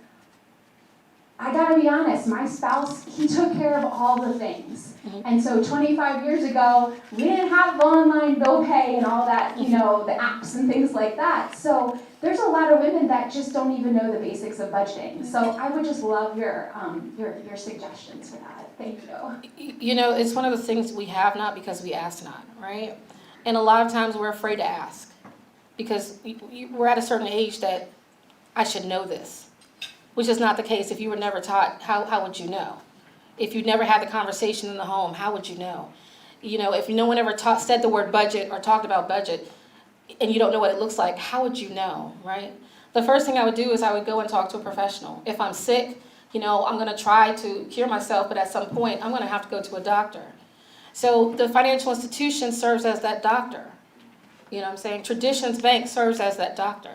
I gotta be honest, my spouse, he took care of all the things. And so 25 years ago, we didn't have online bill pay and all that, you know, the apps and things like that. So there's a lot of women that just don't even know the basics of budgeting. So I would just love your suggestions for that. Thank you. You know, it's one of the things we have not because we ask not, right? And a lot of times we're afraid to ask because we're at a certain age that I should know this, which is not the case. If you were never taught, how would you know? If you never had the conversation in the home, how would you know? You know, if no one ever said the word budget or talked about budget and you don't know what it looks like, how would you know, right? The first thing I would do is I would go and talk to a professional. If I'm sick, you know, I'm gonna try to cure myself, but at some point I'm gonna have to go to a doctor. So the financial institution serves as that doctor. You know what I'm saying? Traditions Bank serves as that doctor.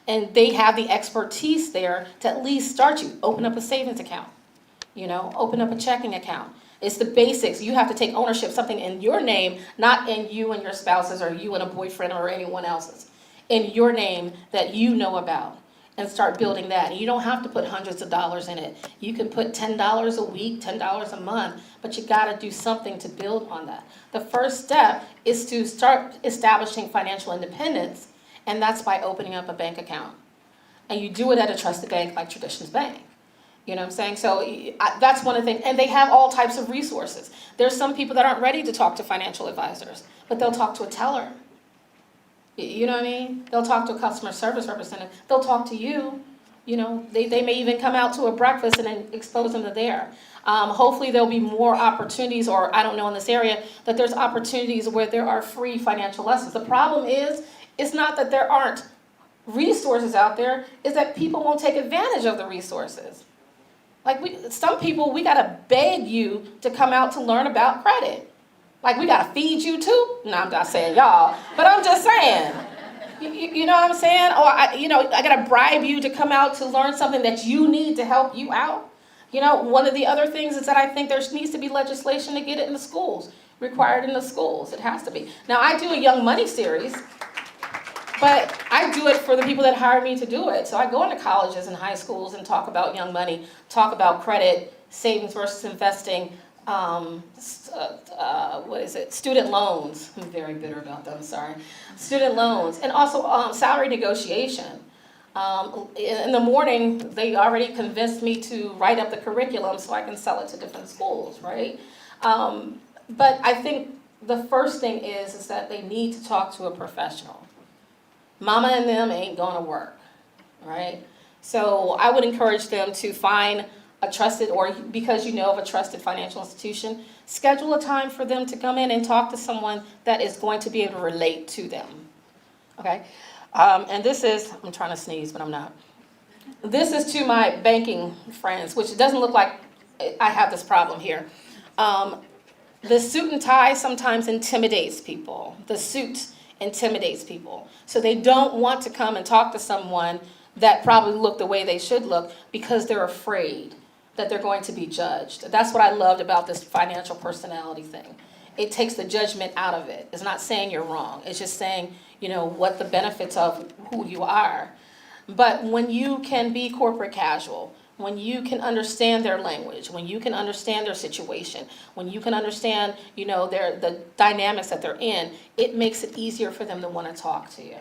And they have the expertise there to at least start you. Open up a savings account. You know, open up a checking account. It's the basics. You have to take ownership, something in your name, not in you and your spouse's or you and a boyfriend or anyone else's. In your name that you know about. and start building that. And you don't have to put hundreds of dollars in it. You can put $10 a week, $10 a month, but you gotta do something to build on that. The first step is to start establishing financial independence, and that's by opening up a bank account. And you do it at a trusted bank like Traditions Bank. You know what I'm saying? So that's one of the things, and they have all types of resources. There's some people that aren't ready to talk to financial advisors, but they'll talk to a teller. You know what I mean? They'll talk to a customer service representative. They'll talk to you. You know, they may even come out to a breakfast and then expose them to there. Hopefully there'll be more opportunities, or I don't know in this area, that there's opportunities where there are free financial lessons. The problem is, it's not that there aren't resources out there, is that people won't take advantage of the resources. Like some people, we gotta beg you to come out to learn about credit. Like we gotta feed you too? No, I'm not saying y'all, but I'm just saying. You know what I'm saying? Or I gotta bribe you to come out to learn something that you need to help you out. You know, one of the other things is that I think there needs to be legislation to get it in the schools, required in the schools. It has to be. Now I do a Young Money series, but I do it for the people that hire me to do it. So I go into colleges and high schools and talk about young money, talk about credit, savings versus investing, student loans. I'm very bitter about them, sorry. Student loans, and also salary negotiation. In the morning, they already convinced me to write up the curriculum so I can sell it to different schools, right? But I think the first thing is that they need to talk to a professional. Mama and them ain't gonna work, right? So I would encourage them to find a trusted, or because you know of a trusted financial institution, schedule a time for them to come in and talk to someone that is going to be able to relate to them, okay? And this is, I'm trying to sneeze, but I'm not. This is to my banking friends, which it doesn't look like I have this problem here. The suit and tie sometimes intimidates people. The suit intimidates people. So they don't want to come and talk to someone that probably look the way they should look because they're afraid that they're going to be judged. That's what I loved about this financial personality thing. It takes the judgment out of it. It's not saying you're wrong. It's just saying, you know, what the benefits of who you are. But when you can be corporate casual, when you can understand their language, when you can understand their situation, when you can understand, you know, the dynamics that they're in, it makes it easier for them to want to talk to you.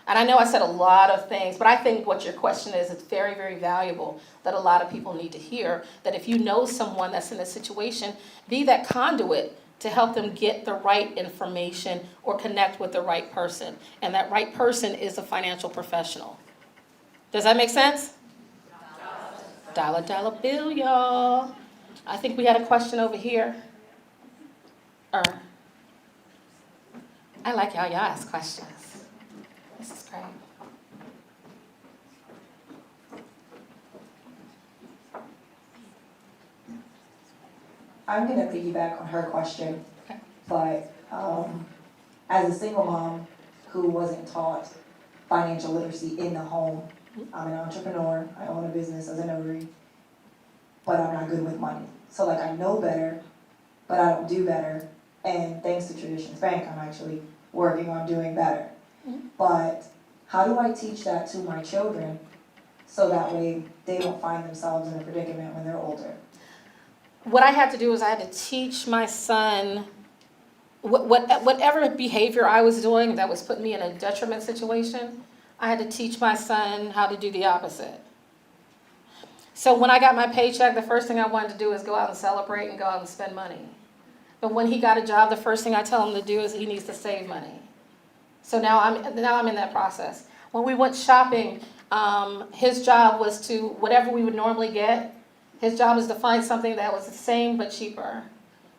And I know I said a lot of things, but I think what your question is, it's very, very valuable that a lot of people need to hear, that if you know someone that's in a situation, be that conduit to help them get the right information or connect with the right person. And that right person is a financial professional. Does that make sense? Dollar, dollar bill, y'all. I think we had a question over here. I like how y'all ask questions. This is great. I'm going to piggyback on her question, Okay. but as a single mom who wasn't taught financial literacy in the home, I'm an entrepreneur, I own a business as a notary, but I'm not good with money. So like I know better, but I don't do better, and thanks to Traditions Bank, I'm actually working on doing better. Mm-hmm. But how do I teach that to my children so that way they don't find themselves in a predicament when they're older? What I had to do is I had to teach my son whatever behavior I was doing that was putting me in a detriment situation, I had to teach my son how to do the opposite. So when I got my paycheck, the first thing I wanted to do is go out and celebrate and go out and spend money. But when he got a job, the first thing I tell him to do is he needs to save money. So now I'm in that process. When we went shopping, his job was to, whatever we would normally get, his job is to find something that was the same but cheaper,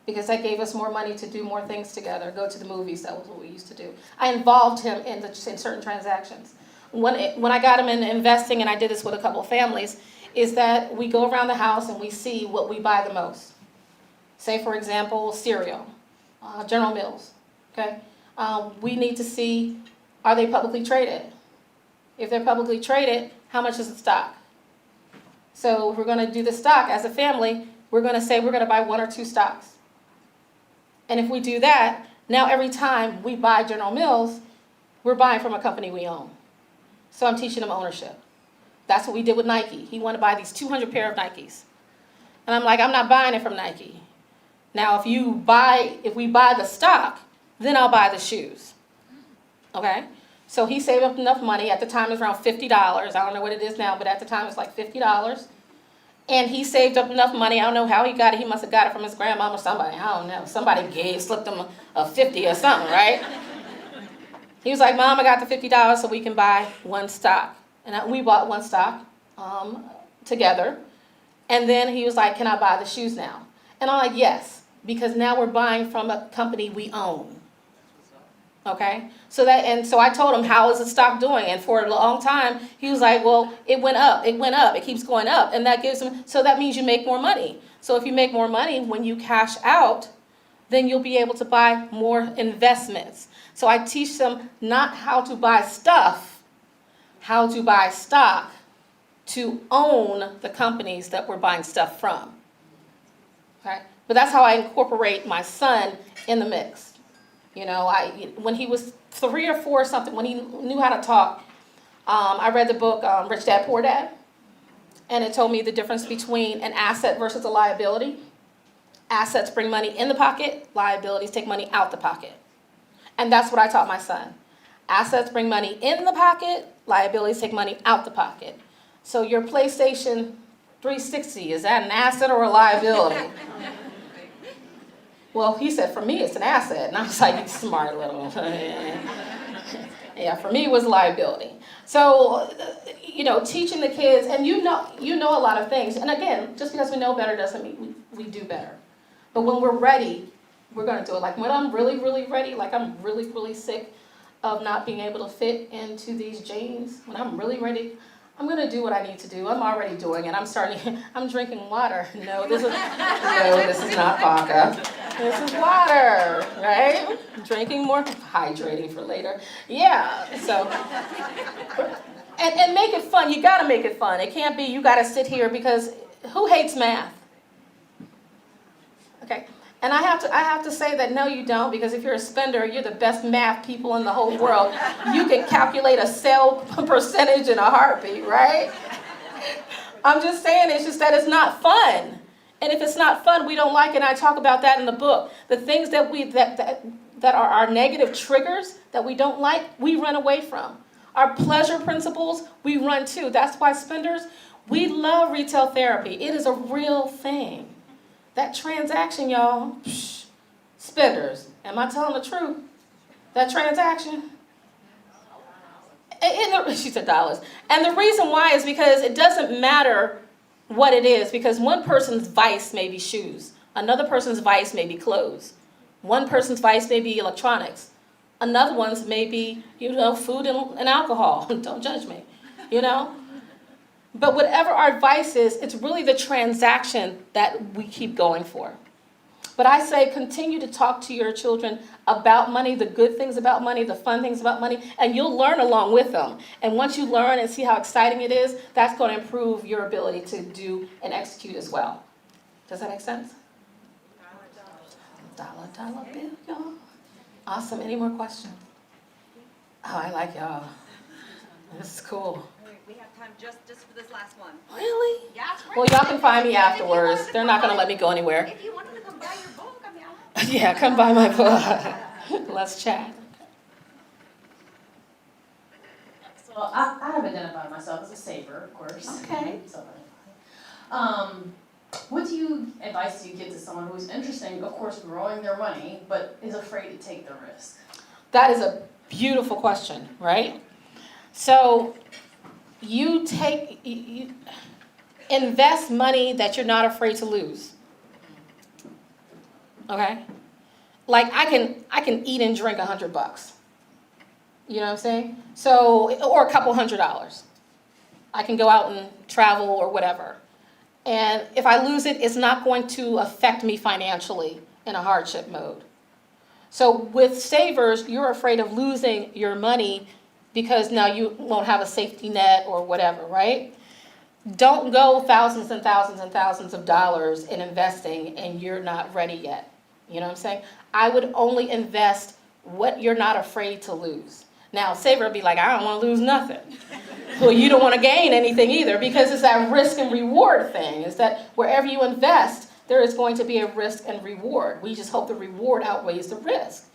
because that gave us more money to do more things together, go to the movies. That was what we used to do. I involved him in certain transactions. When I got him in investing, and I did this with a couple of families, is that we go around the house and we see what we buy the most. Say, for example, cereal, General Mills, okay? We need to see, are they publicly traded? If they're publicly traded, how much is the stock? So if we're going to do the stock as a family, we're going to say we're going to buy 1 or 2 stocks. And if we do that, now every time we buy General Mills, we're buying from a company we own. So I'm teaching them ownership. That's what we did with Nike. He wanted to buy these 200 pair of Nikes. And I'm like, I'm not buying it from Nike. Now, if we buy the stock, then I'll buy the shoes. Okay? So he saved up enough money. At the time, it was around $50. I don't know what it is now, but at the time, it was like $50. And he saved up enough money. I don't know how he got it. He must have got it from his grandmama or somebody. I don't know. Somebody slipped him a 50 or something, right? He was like, Mom, I got the $50 so we can buy one stock. And we bought one stock together. And then he was like, can I buy the shoes now? And I'm like, yes, because now we're buying from a company we own. Okay? So I told him, how is the stock doing? And for a long time, he was like, well, it went up, it keeps going up. And that gives him, so that means you make more money. So if you make more money, when you cash out, then you'll be able to buy more investments. So I teach them not how to buy stuff, how to buy stock to own the companies that we're buying stuff from. Okay? But that's how I incorporate my son in the mix. You know, when he was 3 or 4 or something, when he knew how to talk, I read the book Rich Dad, Poor Dad, and it told me the difference between an asset versus a liability. Assets bring money in the pocket, liabilities take money out the pocket. And that's what I taught my son. Assets bring money in the pocket, liabilities take money out the pocket. So your PlayStation 360, is that an asset or a liability? Well, he said, for me, it's an asset. And I was like, you smart little. Yeah, for me, it was liability. So, you know, teaching the kids, and you know a lot of things. And again, just because we know better doesn't mean we do better. But when we're ready, we're going to do it. Like when I'm really, really ready, like I'm really, really sick of not being able to fit into these jeans, when I'm really ready, I'm going to do what I need to do. I'm already doing it. I'm drinking water. No, this is not vodka. This is water, right? Drinking more, hydrating for later. Yeah, so, and make it fun. You got to make it fun. It can't be you got to sit here because who hates math? Okay. And I have to say that no, you don't, because if you're a spender, you're the best math people in the whole world. You can calculate a sale percentage in a heartbeat, right? I'm just saying, it's just that it's not fun. And if it's not fun, we don't like it. And I talk about that in the book. The things that are our negative triggers that we don't like, we run away from. Our pleasure principles, we run to. That's why spenders, we love retail therapy. It is a real thing. That transaction, y'all, spenders. Am I telling the truth? That transaction? She said dollars. And the reason why is because it doesn't matter what it is, because one person's vice may be shoes. Another person's vice may be clothes. One person's vice may be electronics. Another one's may be, food and alcohol. Don't judge me, But whatever our vice is, it's really the transaction that we keep going for. But I say continue to talk to your children about money, the good things about money, the fun things about money, and you'll learn along with them. And once you learn and see how exciting it is, that's going to improve your ability to do and execute as well. Does that make sense? Dollar bill, y'all. Awesome. Any more questions? Oh, I like y'all. This is cool. We have time just for this last one. Really? Yeah, it's great. Well, y'all can find me afterwards. They're not going to let me go anywhere. If you wanted to come buy your book, I mean, I'll have Yeah, come buy my book. Let's chat. So I have identified myself as a saver, of course. Okay. What advice do you give to someone who's interested in, of course, growing their money, but is afraid to take the risk? That is a beautiful question, right? So you invest money that you're not afraid to lose. Okay? Like I can eat and drink $100. You know what I'm saying? So, or a couple $100. I can go out and travel or whatever. And if I lose it, it's not going to affect me financially in a hardship mode. So with savers, you're afraid of losing your money because now you won't have a safety net or whatever, right? Don't go thousands and thousands and thousands of dollars in investing and you're not ready yet. You know what I'm saying? I would only invest what you're not afraid to lose. Now, saver would be like, I don't want to lose nothing. Well, you don't want to gain anything either, because it's that risk and reward thing. Is that wherever you invest, there is going to be a risk and reward. We just hope the reward outweighs the risk.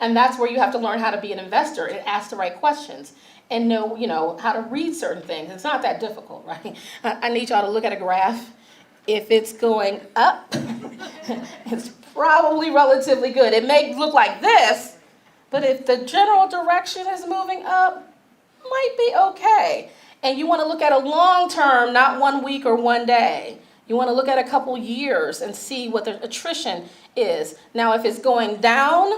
And that's where you have to learn how to be an investor and ask the right questions and know, how to read certain things. It's not that difficult, right? I need y'all to look at a graph. If it's going up, it's probably relatively good. It may look like this, but if the general direction is moving up, might be okay. And you want to look at a long term, not 1 week or 1 day. You want to look at a couple years and see what the attrition is. Now, if it's going down,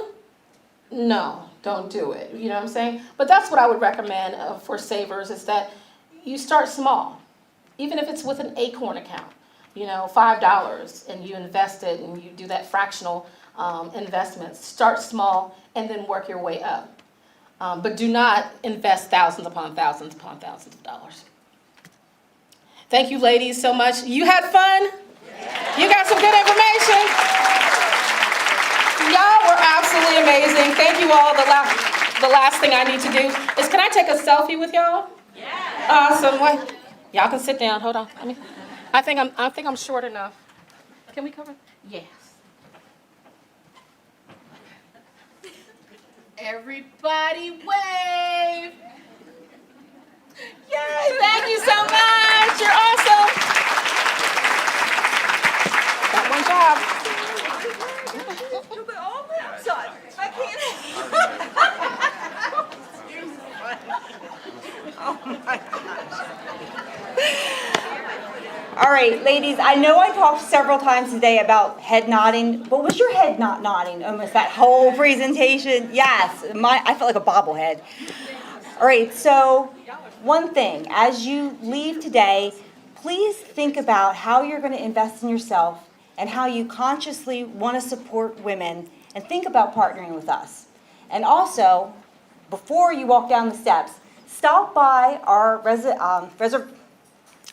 no, don't do it. You know what I'm saying? But that's what I would recommend for savers, is that you start small. Even if it's with an Acorn account, $5, and you invest it and you do that fractional investment. Start small and then work your way up. But do not invest thousands upon thousands upon thousands of dollars. Thank you, ladies, so much. You had fun? You got some good information? Y'all were absolutely amazing. Thank you all. The last thing I need to do is, can I take a selfie with y'all? Yeah. Awesome. Wait. Y'all can sit down. Hold on. I think I'm short enough. Can we cover? Yes. Everybody wave. Yay, thank you so much. You're awesome. Got one job. I'm sorry. I All right, ladies, I know I talked several times today about head nodding, but was your head not nodding almost that whole presentation? Yes, I felt like a bobblehead. All right, so one thing, as you leave today, please think about how you're going to invest in yourself and how you consciously want to support women, and think about partnering with us. And also, before you walk down the steps, stop by our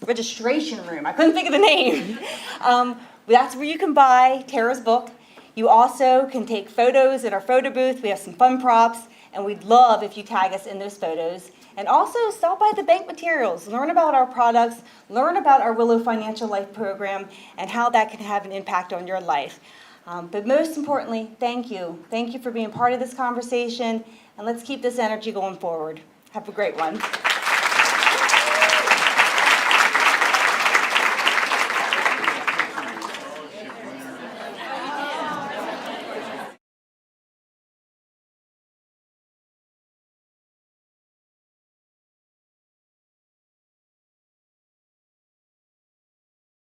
registration room. I couldn't think of the name. That's where you can buy Tara's book. You also can take photos in our photo booth. We have some fun props, and we'd love if you tag us in those photos. And also stop by the bank materials. Learn about our products. Learn about our Willow Financial Life program and how that can have an impact on your life. But most importantly, thank you. Thank you for being part of this conversation, and let's keep this energy going forward. Have a great one.